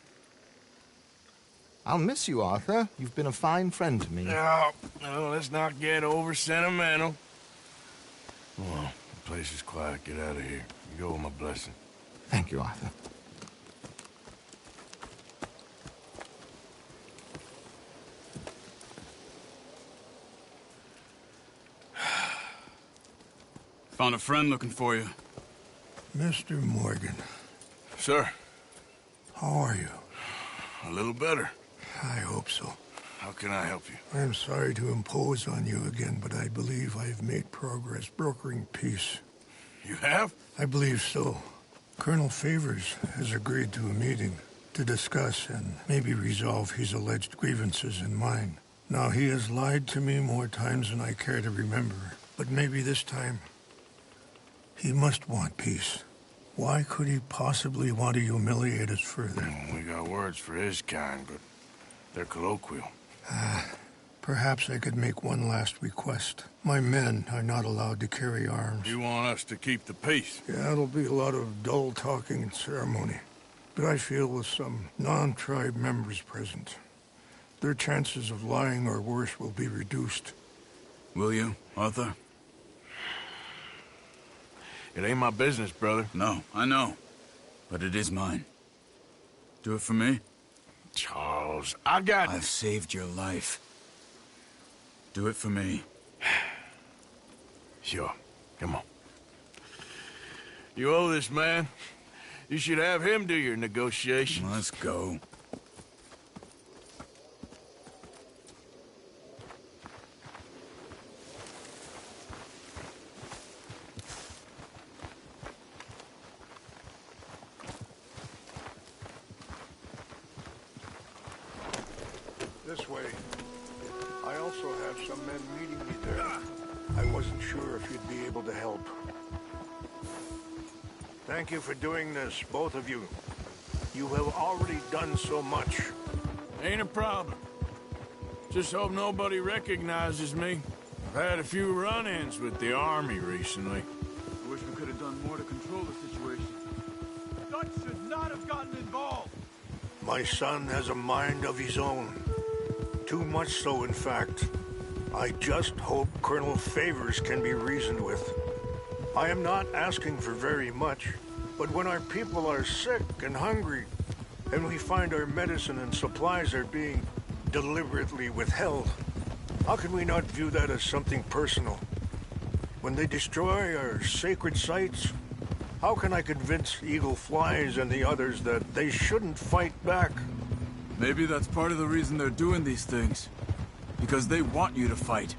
I'll miss you, Arthur. You've been a fine friend to me. No, let's not get over sentimental. Come on, the place is quiet. Get out of here. You go with my blessing. Thank you, Arthur. Found a friend looking for you. Mr. Morgan, Sir, how are you? a little better. I hope so. How can I help you? I'm sorry to impose on you again, but I believe I've made progress brokering peace. You have? I believe so. Colonel Favors has agreed to a meeting to discuss and maybe resolve his alleged grievances and mine. Now, he has lied to me more times than I care to remember, but maybe this time he must want peace. Why could he possibly want to humiliate us further? We got words for his kind, but they're colloquial. Perhaps I could make one last request. My men are not allowed to carry arms. You want us to keep the peace? Yeah, it'll be a lot of dull talking and ceremony. But I feel with some non-tribe members present, their chances of lying or worse will be reduced. Will you, Arthur? It ain't my business, brother. No, I know. But it is mine. Do it for me? Charles, I've saved your life. Do it for me. Sure. Come on. You owe this man. You should have him do your negotiations. Let's go. This way. I also have some men meeting me there. I wasn't sure if you'd be able to help. Thank you for doing this, both of you. You have already done so much. Ain't a problem. Just hope nobody recognizes me. I've had a few run-ins with the army recently. I wish we could have done more to control the situation. Dutch should not have gotten involved. My son has a mind of his own. Too much so, in fact. I just hope Colonel Favors can be reasoned with. I am not asking for very much, but when our people are sick and hungry, and we find our medicine and supplies are being deliberately withheld, how can we not view that as something personal? When they destroy our sacred sites, how can I convince Eagle Flies and the others that they shouldn't fight back? Maybe that's part of the reason they're doing these things. Because they want you to fight.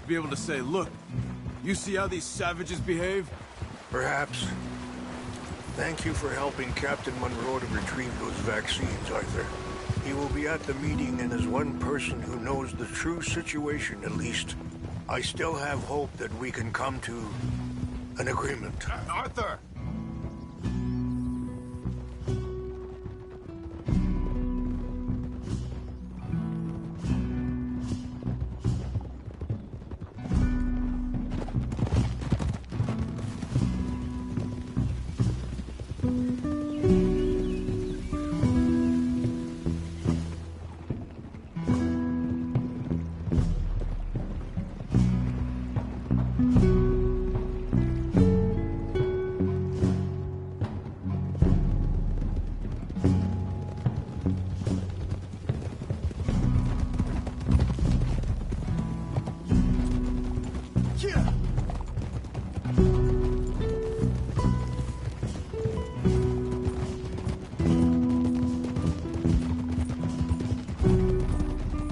Be able to say, look, You see how these savages behave? Perhaps. Thank you for helping Captain Monroe to retrieve those vaccines, Arthur. He will be at the meeting and is one person who knows the true situation, at least. I still have hope that we can come to an agreement. Arthur!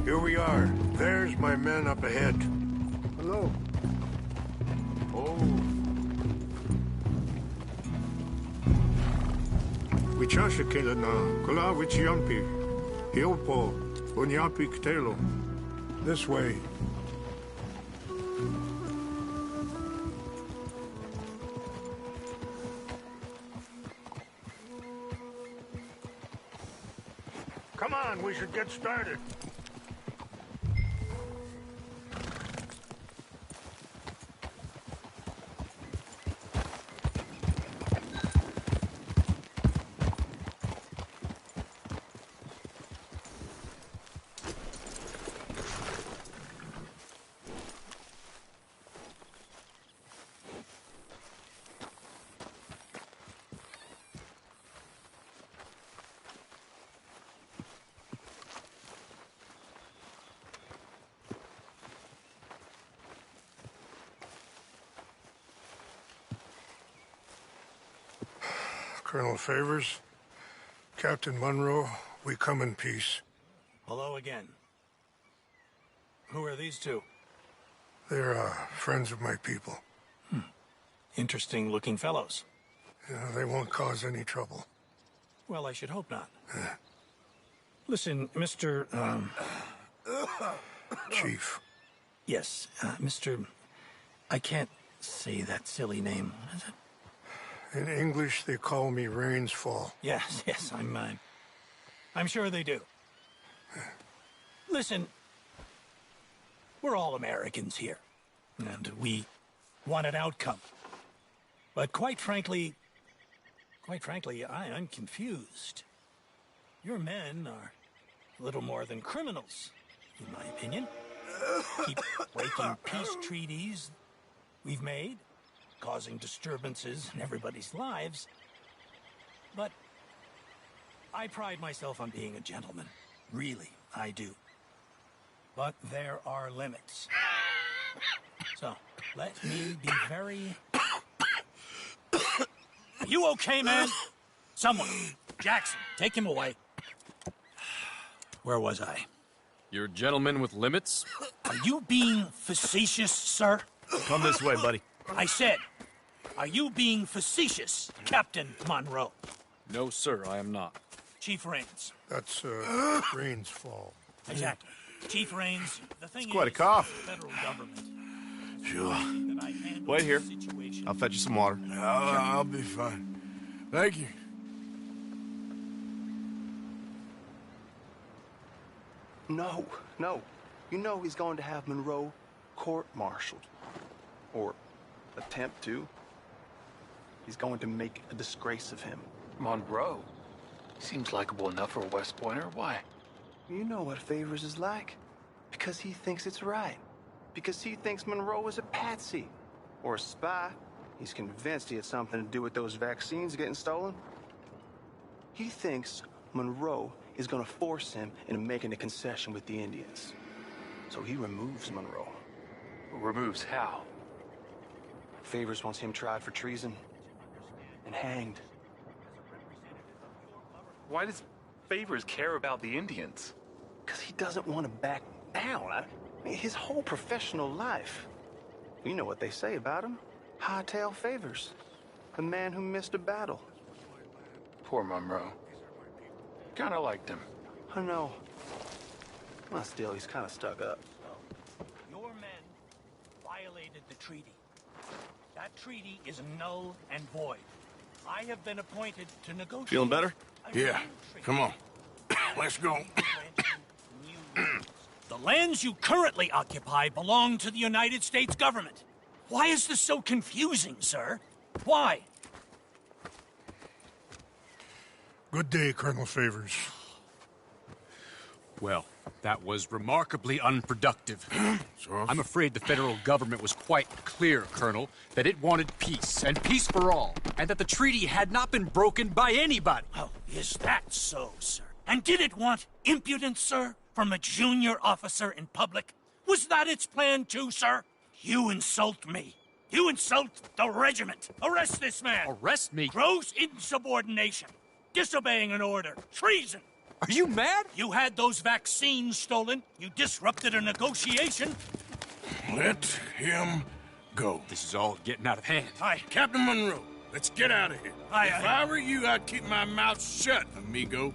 Here we are. There's my men up ahead. Hello. Oh. Wichashikela na kula wichiampi. Hiopo onyapi ktelo. This way. Come on, we should get started. Colonel Favors, Captain Monroe, we come in peace. Hello again. Who are these two? They're friends of my people. Interesting looking fellows. Yeah, they won't cause any trouble. Well, I should hope not. Listen, Mr. Chief. Yes, Mr. I can't say that silly name. What is it? In English, they call me Rains Fall. Yes, I'm sure they do. Listen, we're all Americans here, and we want an outcome. But quite frankly, I'm confused. Your men are little more than criminals, in my opinion. Keep breaking peace treaties we've made, causing disturbances in everybody's lives. But I pride myself on being a gentleman. Really, I do. But there are limits. So, let me be very... Are you okay, man? Someone. Jackson, take him away. Where was I? You're a gentleman with limits? Are you being facetious, sir? Come this way, buddy. I said, are you being facetious, Captain Monroe? No, sir, I am not. Chief Rains. That's, Rains Fall. Exactly. Chief Rains, the thing It's quite a is, cough. the federal government. Sure. That I handle Wait here. the situation. I'll fetch you some water. I'll be fine. Thank you. No. You know he's going to have Monroe court-martialed. Or attempt to. He's going to make a disgrace of him. Monroe? Seems likable enough for a West Pointer. Why? You know what Favors is like. Because he thinks it's right. Because he thinks Monroe is a patsy. Or a spy. He's convinced he had something to do with those vaccines getting stolen. He thinks Monroe is gonna force him into making a concession with the Indians. So he removes Monroe. Removes how? Favors wants him tried for treason and hanged. Why does Favors care about the Indians? Because he doesn't want to back down. I mean, his whole professional life, You know what they say about him. Hightail favors. The man who missed a battle. Poor Monroe. Kinda liked him. I know. Well, still, he's kind of stuck up. Your men violated the treaty. That treaty is null and void. I have been appointed to negotiate... Feeling better? Yeah. Come on. Let's go. The lands you currently occupy belong to the United States government. Why is this so confusing, sir? Why? Good day, Colonel Favors. Well, that was remarkably unproductive. I'm afraid the federal government was quite clear, Colonel, that it wanted peace, and peace for all, and that the treaty had not been broken by anybody. Oh, is that so, sir? And did it want impudence, sir, from a junior officer in public? Was that its plan too, sir? You insult me. You insult the regiment. Arrest this man. Arrest me? Gross insubordination. Disobeying an order. Treason. Are you mad? You had those vaccines stolen. You disrupted a negotiation. Let him go. This is all getting out of hand. Aye. Captain Monroe, let's get out of here. Aye, if I were you, I'd keep my mouth shut, amigo.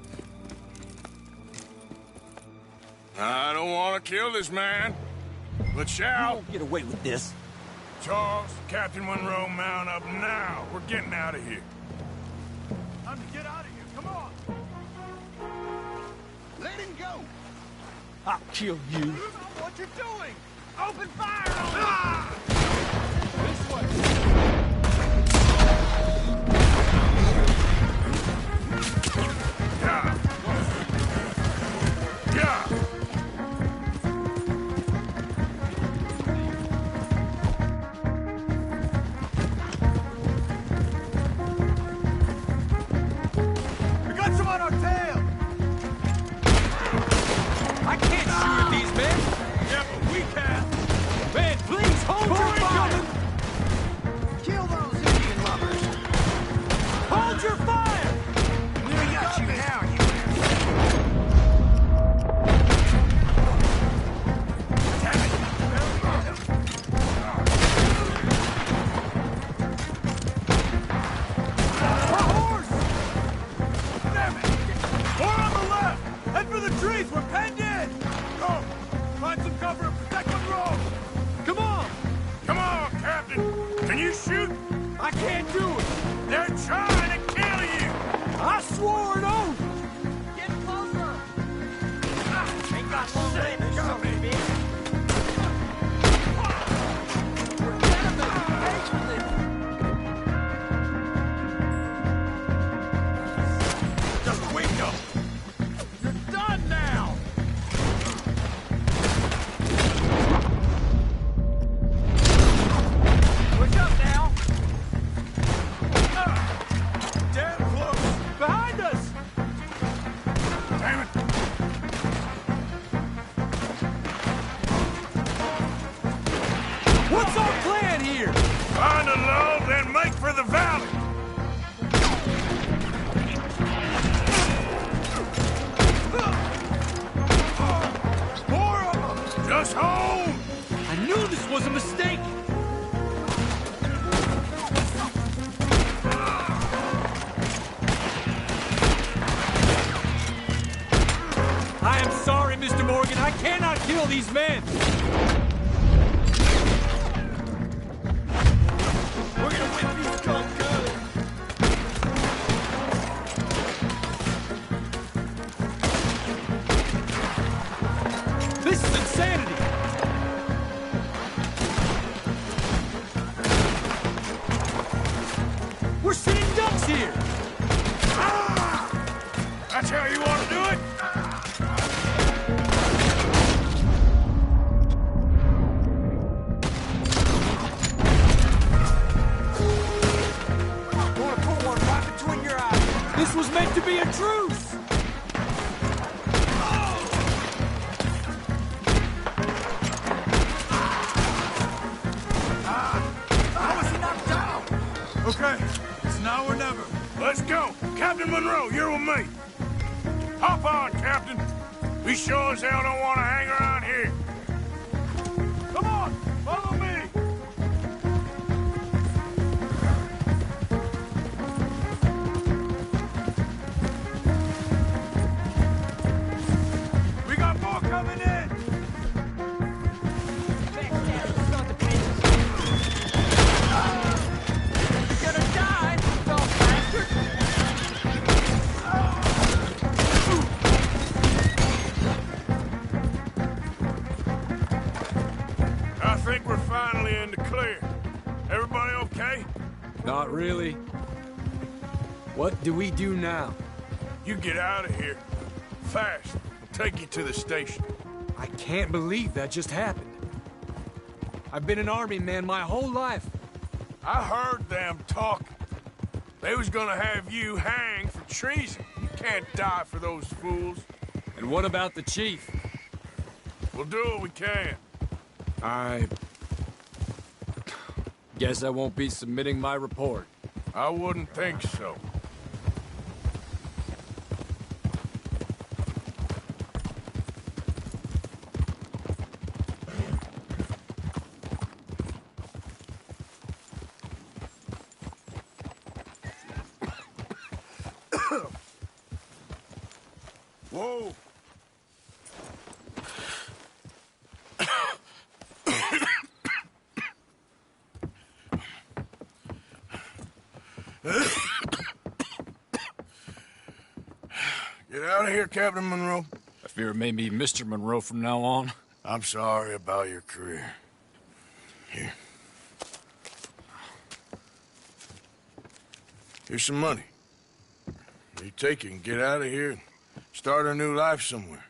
I don't want to kill this man, but shall. You won't get away with this. Charles, Captain Monroe, mount up now. We're getting out of here. Time to get out of here. Come on. Let him go. I'll kill you. You know what you're doing. Open fire on him. This way. Yeah. Yeah. We got some on our tail. I can't shoot at these men. Yeah, but we can. Man, please hold your fire. Kill those Indian lovers. Hold your fire. We got you now, you trees! We're penned in! Go! Find some cover and protect Monroe! Come on! Come on, Captain! Can you shoot? I can't do it! They're trying to kill you! I swore an oath! Get closer! Ain't got long legs, son of a bitch! Just wake up! You're done now! Push up now! Damn close! Behind us! Damn it! What's our plan here? Find a lull, then make for the valley! Four of them! Just hold! I knew this was a mistake! I am sorry, Mr. Morgan. I cannot kill these men! We're gonna whip these scum good! This is insanity! We're sitting ducks here! That's how you want to do it? Wanna put one right between your eyes. This was meant to be a truce! How was he knocked down? Okay, it's now or never. Let's go! Captain Monroe, you're with me! Hop on, Captain! We sure as hell don't want to hang around here! Come on, follow me! Really? What do we do now? You get out of here. Fast. I'll take you to the station. I can't believe that just happened. I've been an army man my whole life. I heard them talking. They was gonna have you hanged for treason. You can't die for those fools. And what about the chief? We'll do what we can. I guess I won't be submitting my report. I wouldn't think so. Whoa! Get out of here, Captain Monroe. I fear it may be Mr. Monroe from now on. I'm sorry about your career. Here. Here's some money. You take it and get out of here and start a new life somewhere.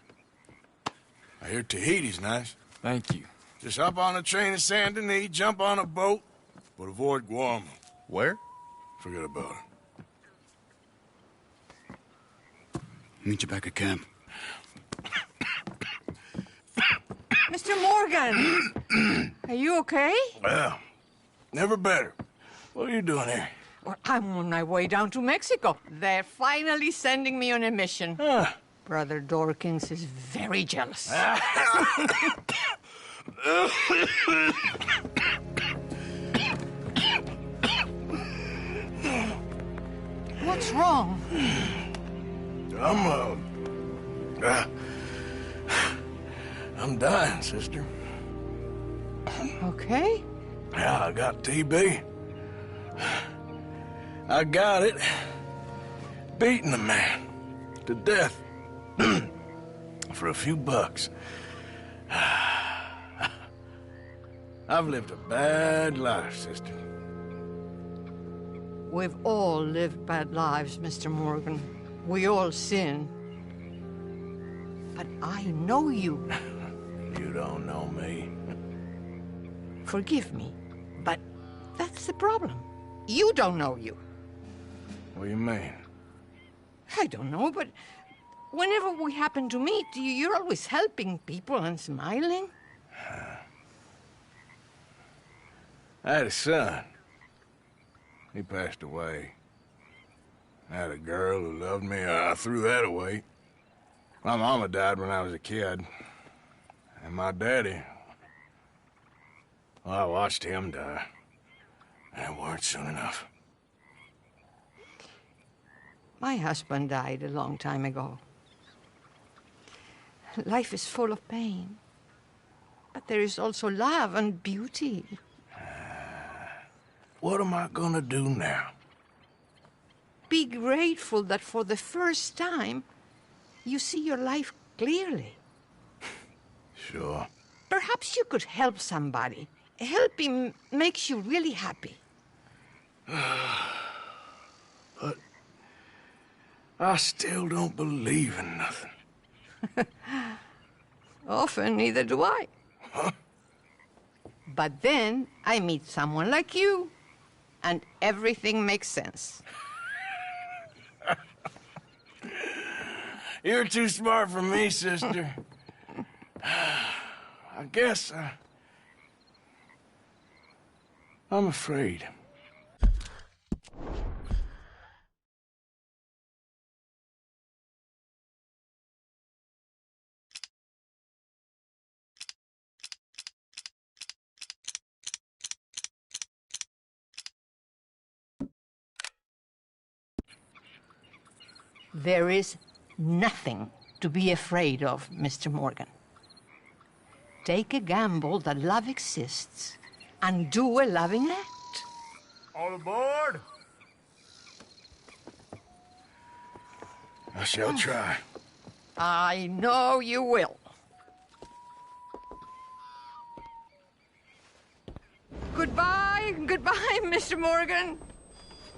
I hear Tahiti's nice. Thank you. Just hop on a train to Saint Denis, jump on a boat, but avoid Guam. Where? Forget about it. Meet you back at camp. Mr. Morgan! Are you okay? Well, never better. What are you doing here? Well, I'm on my way down to Mexico. They're finally sending me on a mission. Brother Dorkins is very jealous. What's wrong? I'm dying, sister. Okay? Yeah, I got TB. I got it. Beating a man to death for a few bucks. I've lived a bad life, sister. We've all lived bad lives, Mr. Morgan. We all sin. But I know you. You don't know me. Forgive me, but that's the problem. You don't know you. What do you mean? I don't know, but whenever we happen to meet, you're always helping people and smiling. I had a son. He passed away. I had a girl who loved me. I threw that away. My mama died when I was a kid. And my daddy, well, I watched him die. And it weren't soon enough. My husband died a long time ago. Life is full of pain. But there is also love and beauty. What am I gonna do now? Be grateful that for the first time, you see your life clearly. Sure. Perhaps you could help somebody. Helping makes you really happy. But I still don't believe in nothing. Often, neither do I. Huh? But then I meet someone like you, and everything makes sense. You're too smart for me, sister. I guess I'm afraid. There is nothing to be afraid of, Mr. Morgan. Take a gamble that love exists and do a loving act. All aboard! I shall try. I know you will. Goodbye, goodbye, Mr. Morgan.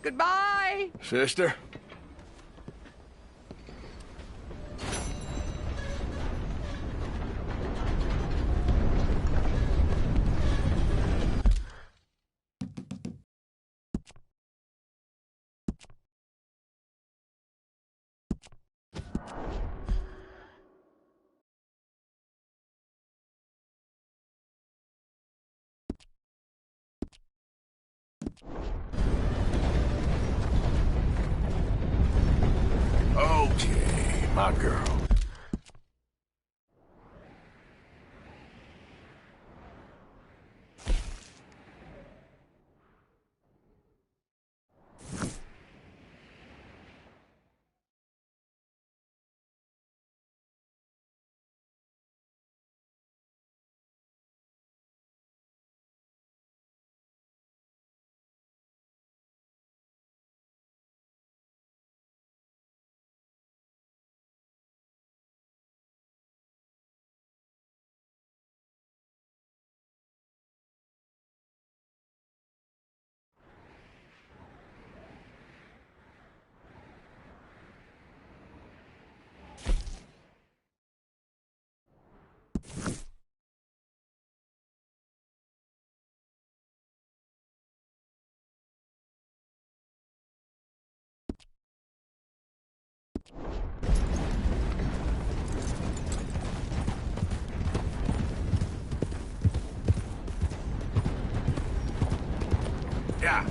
Goodbye! Sister? Okay, my girl. Yeah.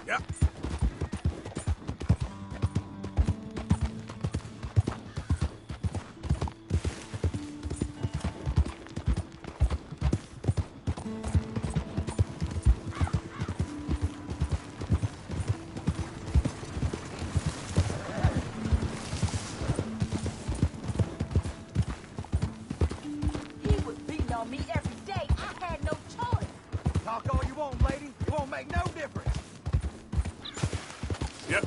Yeah. He was beating on me every day. I had no choice. Talk all you want, lady. It won't make no difference. Yep.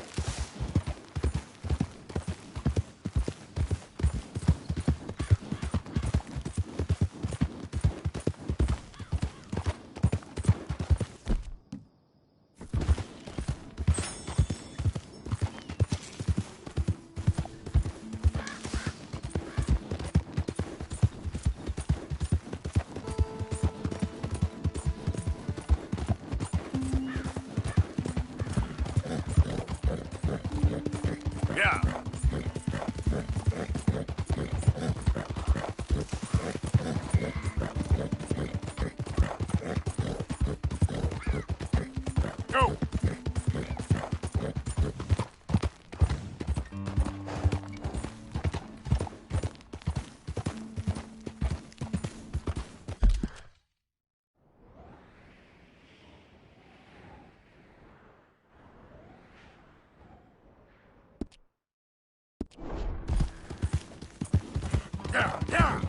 Yeah. Go. Yeah, yeah.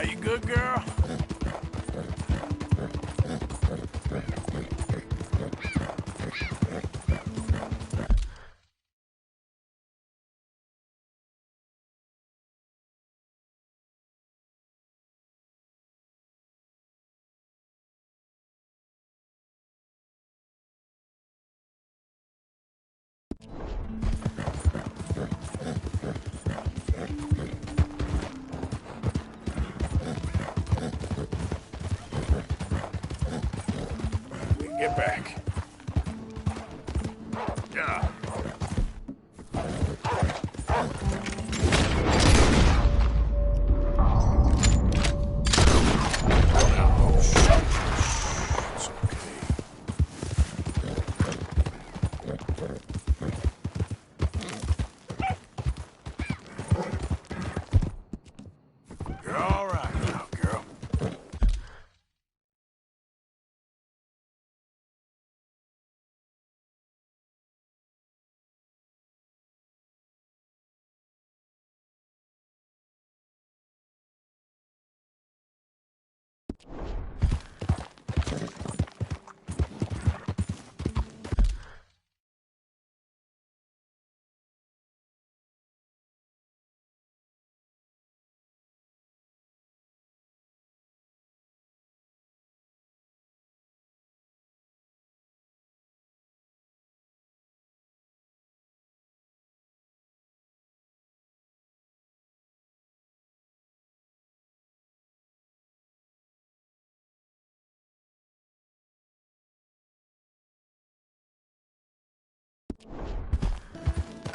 You good, girl? Get back. Yeah. You're all right now, girl.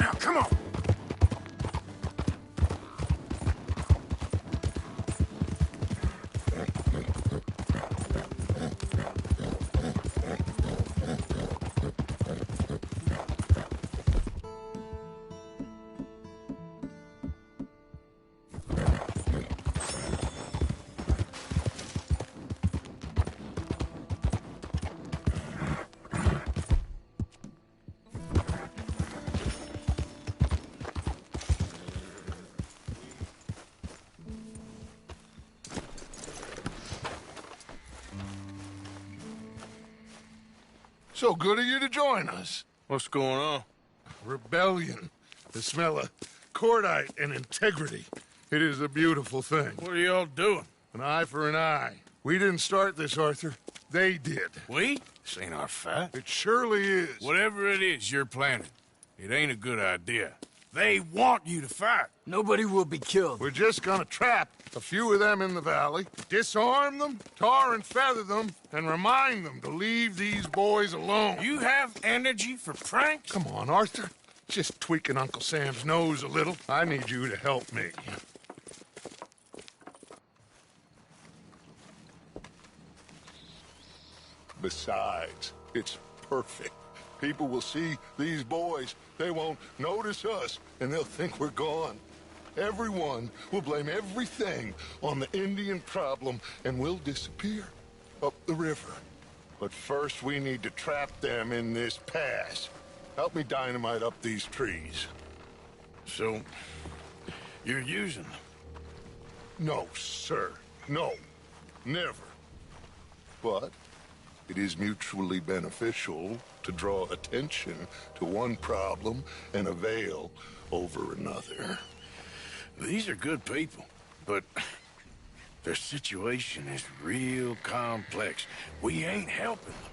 Now, come on. So good of you to join us. What's going on? Rebellion. The smell of cordite and integrity. It is a beautiful thing. What are y'all doing? An eye for an eye. We didn't start this, Arthur. They did. We? This ain't our fight. It surely is. Whatever it is you're planning, it ain't a good idea. They want you to fight. Nobody will be killed. We're just gonna trap a few of them in the valley, disarm them, tar and feather them, and remind them to leave these boys alone. You have energy for pranks? Come on, Arthur. Just tweaking Uncle Sam's nose a little. I need you to help me. Besides, it's perfect. People will see these boys. They won't notice us, and they'll think we're gone. Everyone will blame everything on the Indian problem, and we'll disappear up the river. But first, we need to trap them in this pass. Help me dynamite up these trees. So, you're using them? No, sir. No. Never. But it is mutually beneficial to draw attention to one problem and avail over another. These are good people, but their situation is real complex. We ain't helping them.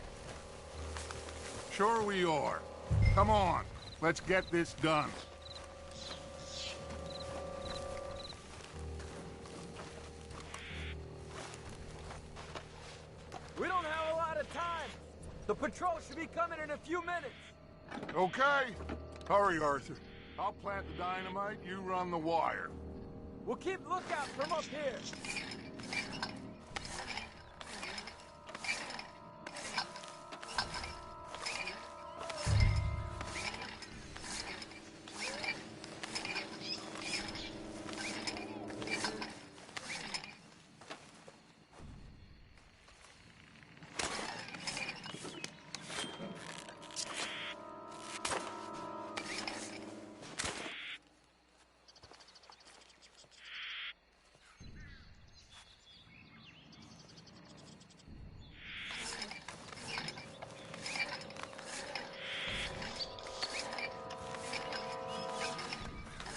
Sure we are. Come on, let's get this done. We don't have a lot of time. The patrol should be coming in a few minutes. Okay. Hurry, Arthur. I'll plant the dynamite, you run the wire. We'll keep lookout from up here.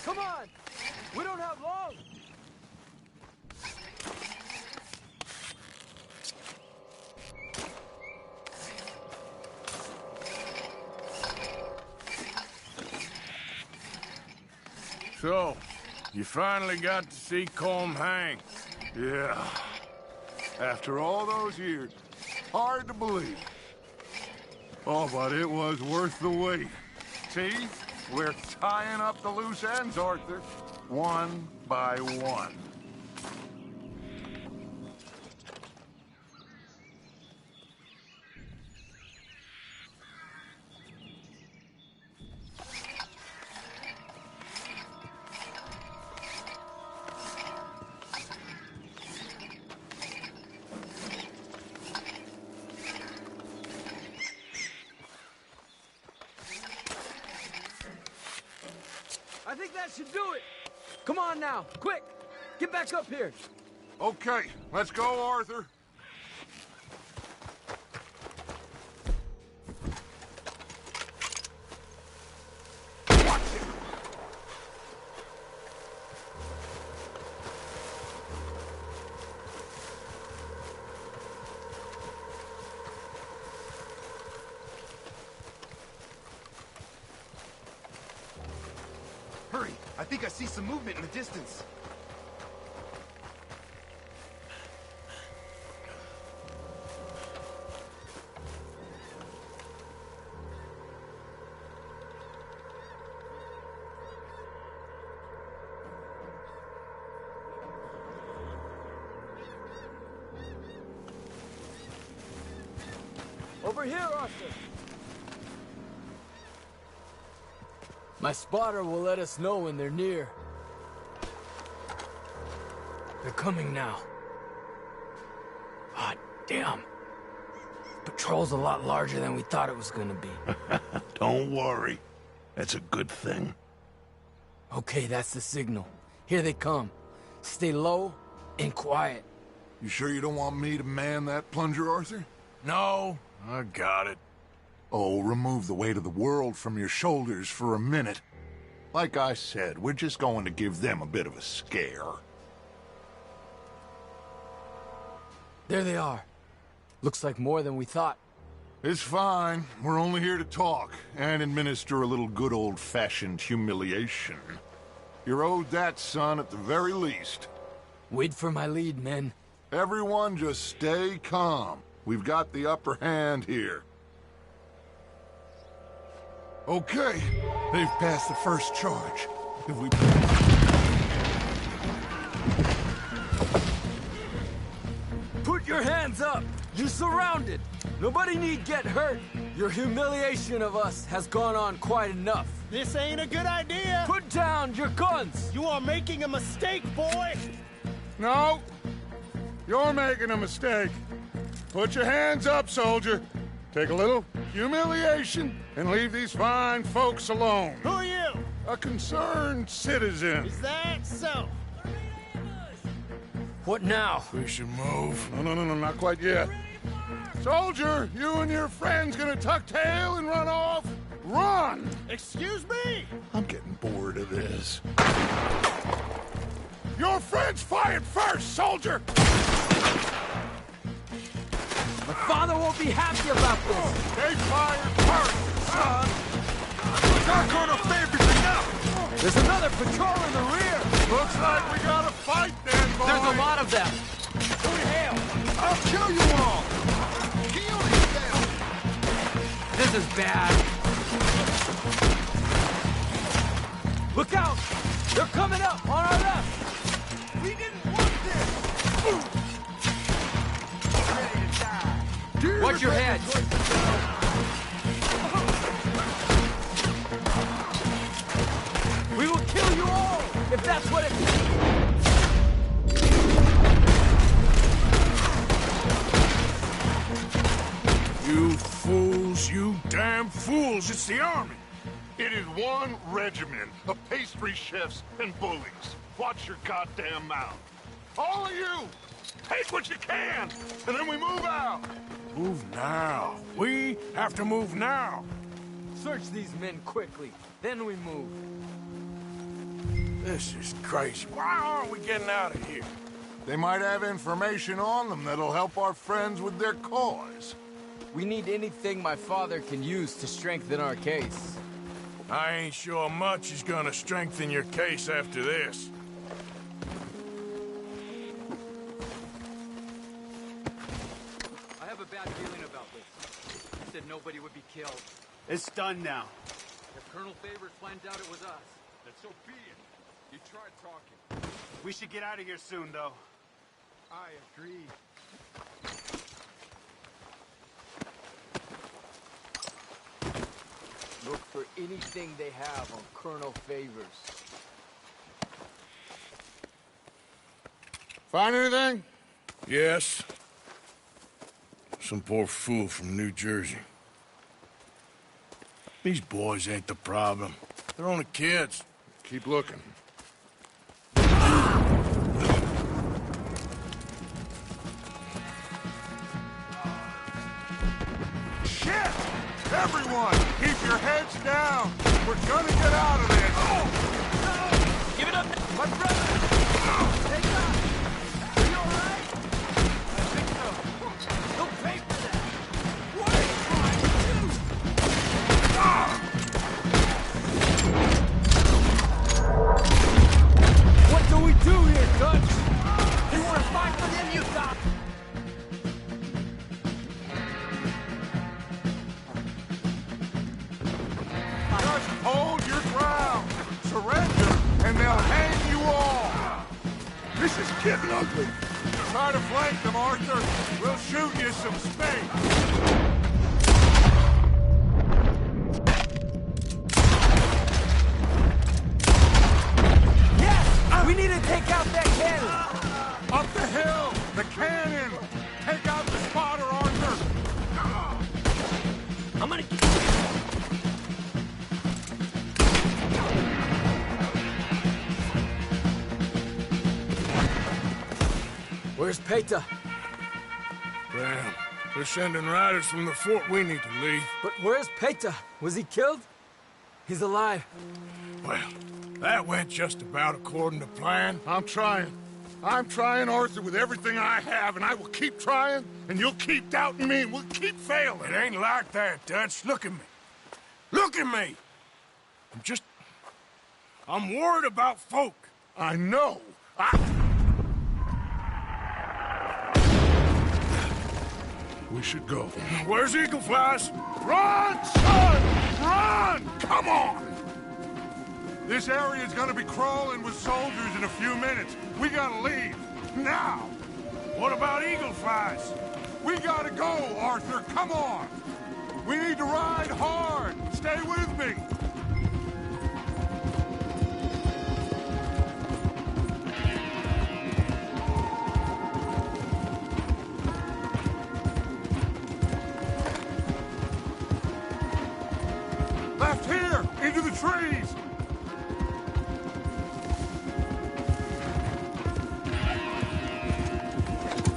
Come on! We don't have long! So, you finally got to see Colm hang. Yeah. After all those years. Hard to believe. Oh, but it was worth the wait. See? We're tying up the loose ends, Arthur. One by one. I think that should do it. Come on now, quick! Get back up here. Okay, let's go, Arthur. Hurry! I think I see some movement in the distance. Over here, Arthur. My spotter will let us know when they're near. They're coming now. Ah, damn. Patrol's a lot larger than we thought it was gonna be. Don't worry. That's a good thing. Okay, that's the signal. Here they come. Stay low and quiet. You sure you don't want me to man that plunger, Arthur? No, I got it. Oh, remove the weight of the world from your shoulders for a minute. Like I said, we're just going to give them a bit of a scare. There they are. Looks like more than we thought. It's fine. We're only here to talk and administer a little good old-fashioned humiliation. You're owed that, son, at the very least. Wait for my lead, men. Everyone just stay calm. We've got the upper hand here. Okay, they've passed the first charge. If we... Put your hands up! You're surrounded! Nobody need get hurt! Your humiliation of us has gone on quite enough. This ain't a good idea! Put down your guns! You are making a mistake, boy! No! You're making a mistake. Put your hands up, soldier. Take a little humiliation and leave these fine folks alone. Who are you? A concerned citizen. Is that so? What now? We should move. No, not quite yet. Soldier, you and your friends gonna tuck tail and run off? Run! Excuse me? I'm getting bored of this. Your friends fired first, soldier! My father won't be happy about this! They fired first, son! Not gonna favor you now! There's another patrol in the rear! Looks like we got a fight then, boy! There's a lot of them! Go to hell! I'll kill you all! Kill yourself! This is bad! Look out! They're coming up on our left! We didn't want this! Ready to die. Watch your heads! We will kill you all, if that's what it means! You fools, you damn fools, it's the army! It is one regiment of pastry chefs and bullies. Watch your goddamn mouth. All of you, take what you can, and then we move out. Move now. We have to move now. Search these men quickly, then we move. This is crazy. Why aren't we getting out of here? They might have information on them that'll help our friends with their cause. We need anything my father can use to strengthen our case. I ain't sure much is gonna strengthen your case after this. I have a bad feeling about this. said nobody would be killed. It's done now. If Colonel Favors finds out it was us, then so be it. He tried talking. We should get out of here soon, though. I agree. Look for anything they have on Colonel Favors. Find anything? Yes. Some poor fool from New Jersey. These boys ain't the problem. They're only kids. Keep looking. Shit! Everyone, keep your heads down. We're gonna get out of this. Oh. Give it up, my brother! Take off! Are you alright? I think so. Don't pay for that! What are you trying to do? What do we do here, Dutch? You want to fight for them, you thought? Just hold your ground. Surrender, and they'll hang you all. This is getting ugly. Try to flank them, Arthur. We'll shoot you some space. We need to take out that cannon! Up the hill! The cannon! Take out the spotter, Arthur! I'm gonna... Where's Peta? Damn. They're sending riders from the fort. We need to leave. But where's Peta? Was he killed? He's alive. Well, that went just about according to plan. I'm trying, Arthur, with everything I have, and I will keep trying, and you'll keep doubting me, and we'll keep failing. It ain't like that, Dutch. Look at me. Look at me! I'm worried about folk. I know. We should go. Where's Eagle Flies? Run, son! Run! Come on! This area's gonna be crawling with soldiers in a few minutes. We gotta leave. Now! What about Eagle Flies? We gotta go, Arthur. Come on! We need to ride hard. Stay with me. Left here! Into the trees!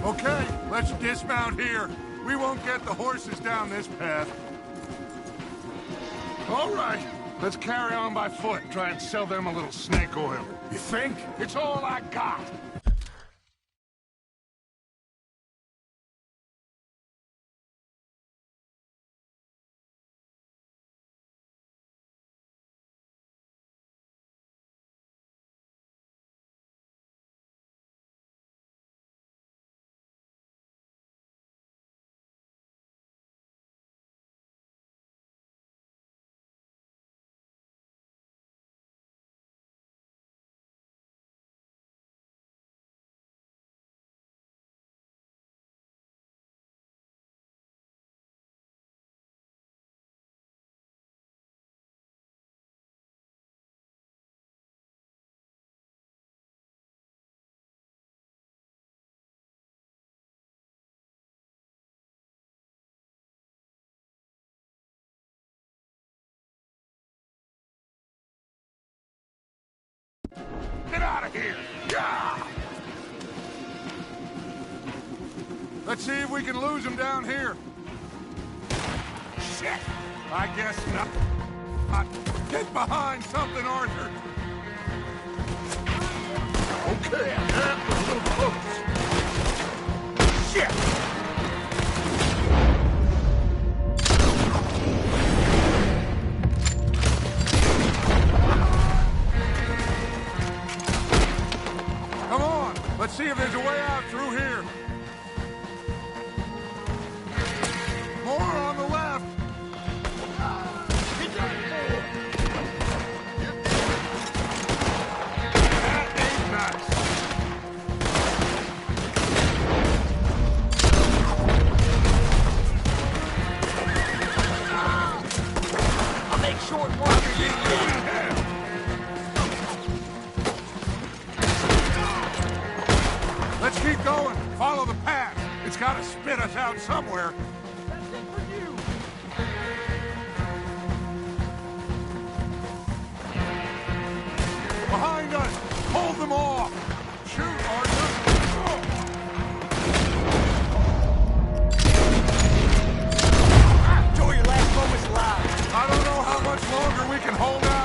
Okay, let's dismount here. We won't get the horses down this path. All right, let's carry on by foot and try and sell them a little snake oil. You think? It's all I got. Get out of here! Yeah! Let's see if we can lose them down here. Shit! I guess not. Get behind something, Arthur! Okay, that was a little close. Shit! Come on, let's see if there's a way out through here. More on the left. Follow the path. It's gotta spit us out somewhere. Behind us! Hold them off! Shoot, Arthur! Enjoy your last moments alive. I don't know how much longer we can hold out.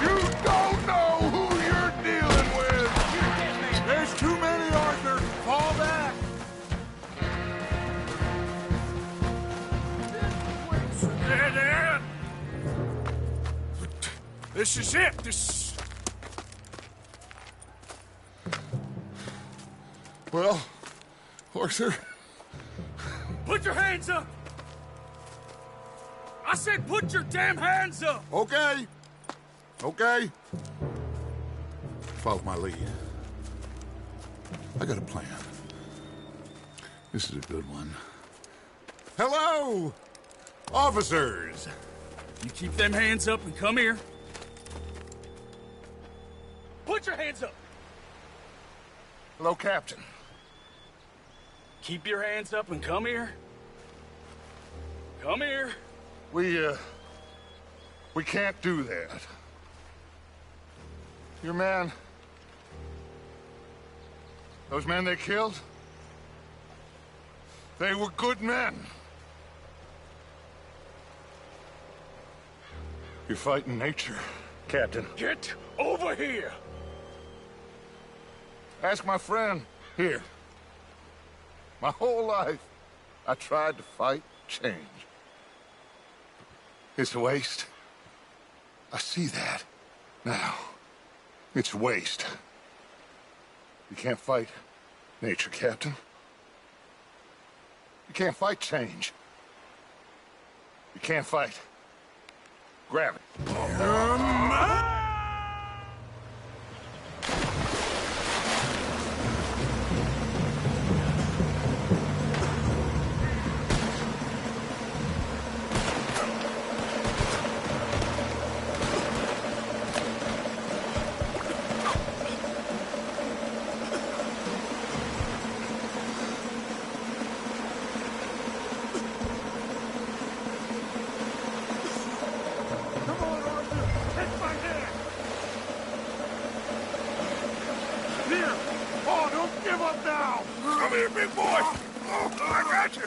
You don't know who you're dealing with. There's too many, Arthur. Fall back. Dead end. This is it. This. Well, Arthur. Put your hands up. I said, put your damn hands up. Okay. Okay. Follow my lead. I got a plan. This is a good one. Hello, officers. You keep them hands up and come here. Put your hands up. Hello, Captain. Keep your hands up and come here. Come here. We can't do that. Your man... Those men they killed? They were good men. You're fighting nature, Captain. Get over here. Ask my friend here. My whole life, I tried to fight change. It's a waste. I see that now. It's waste. You can't fight nature, Captain. You can't fight change. You can't fight gravity. Here! Oh, don't give up now! Come here, big boy! Oh, I got you!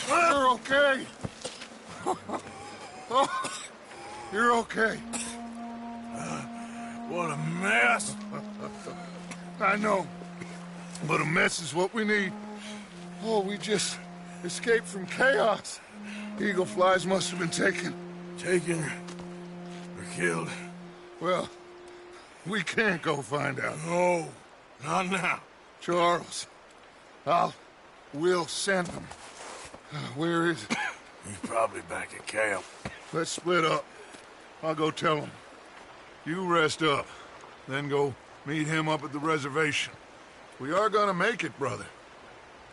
You're okay. Oh, you're okay. What a mess. I know, but a mess is what we need. Oh, we just escaped from chaos. Eagle flies must have been taken. Taken or killed? Well, we can't go find out. No, not now. Charles, we'll send him. Where is it? He's probably back at camp. Let's split up. I'll go tell him. You rest up, then go meet him up at the reservation. We are gonna make it, brother.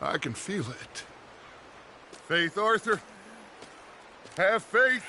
I can feel it. Faith, Arthur. Have faith.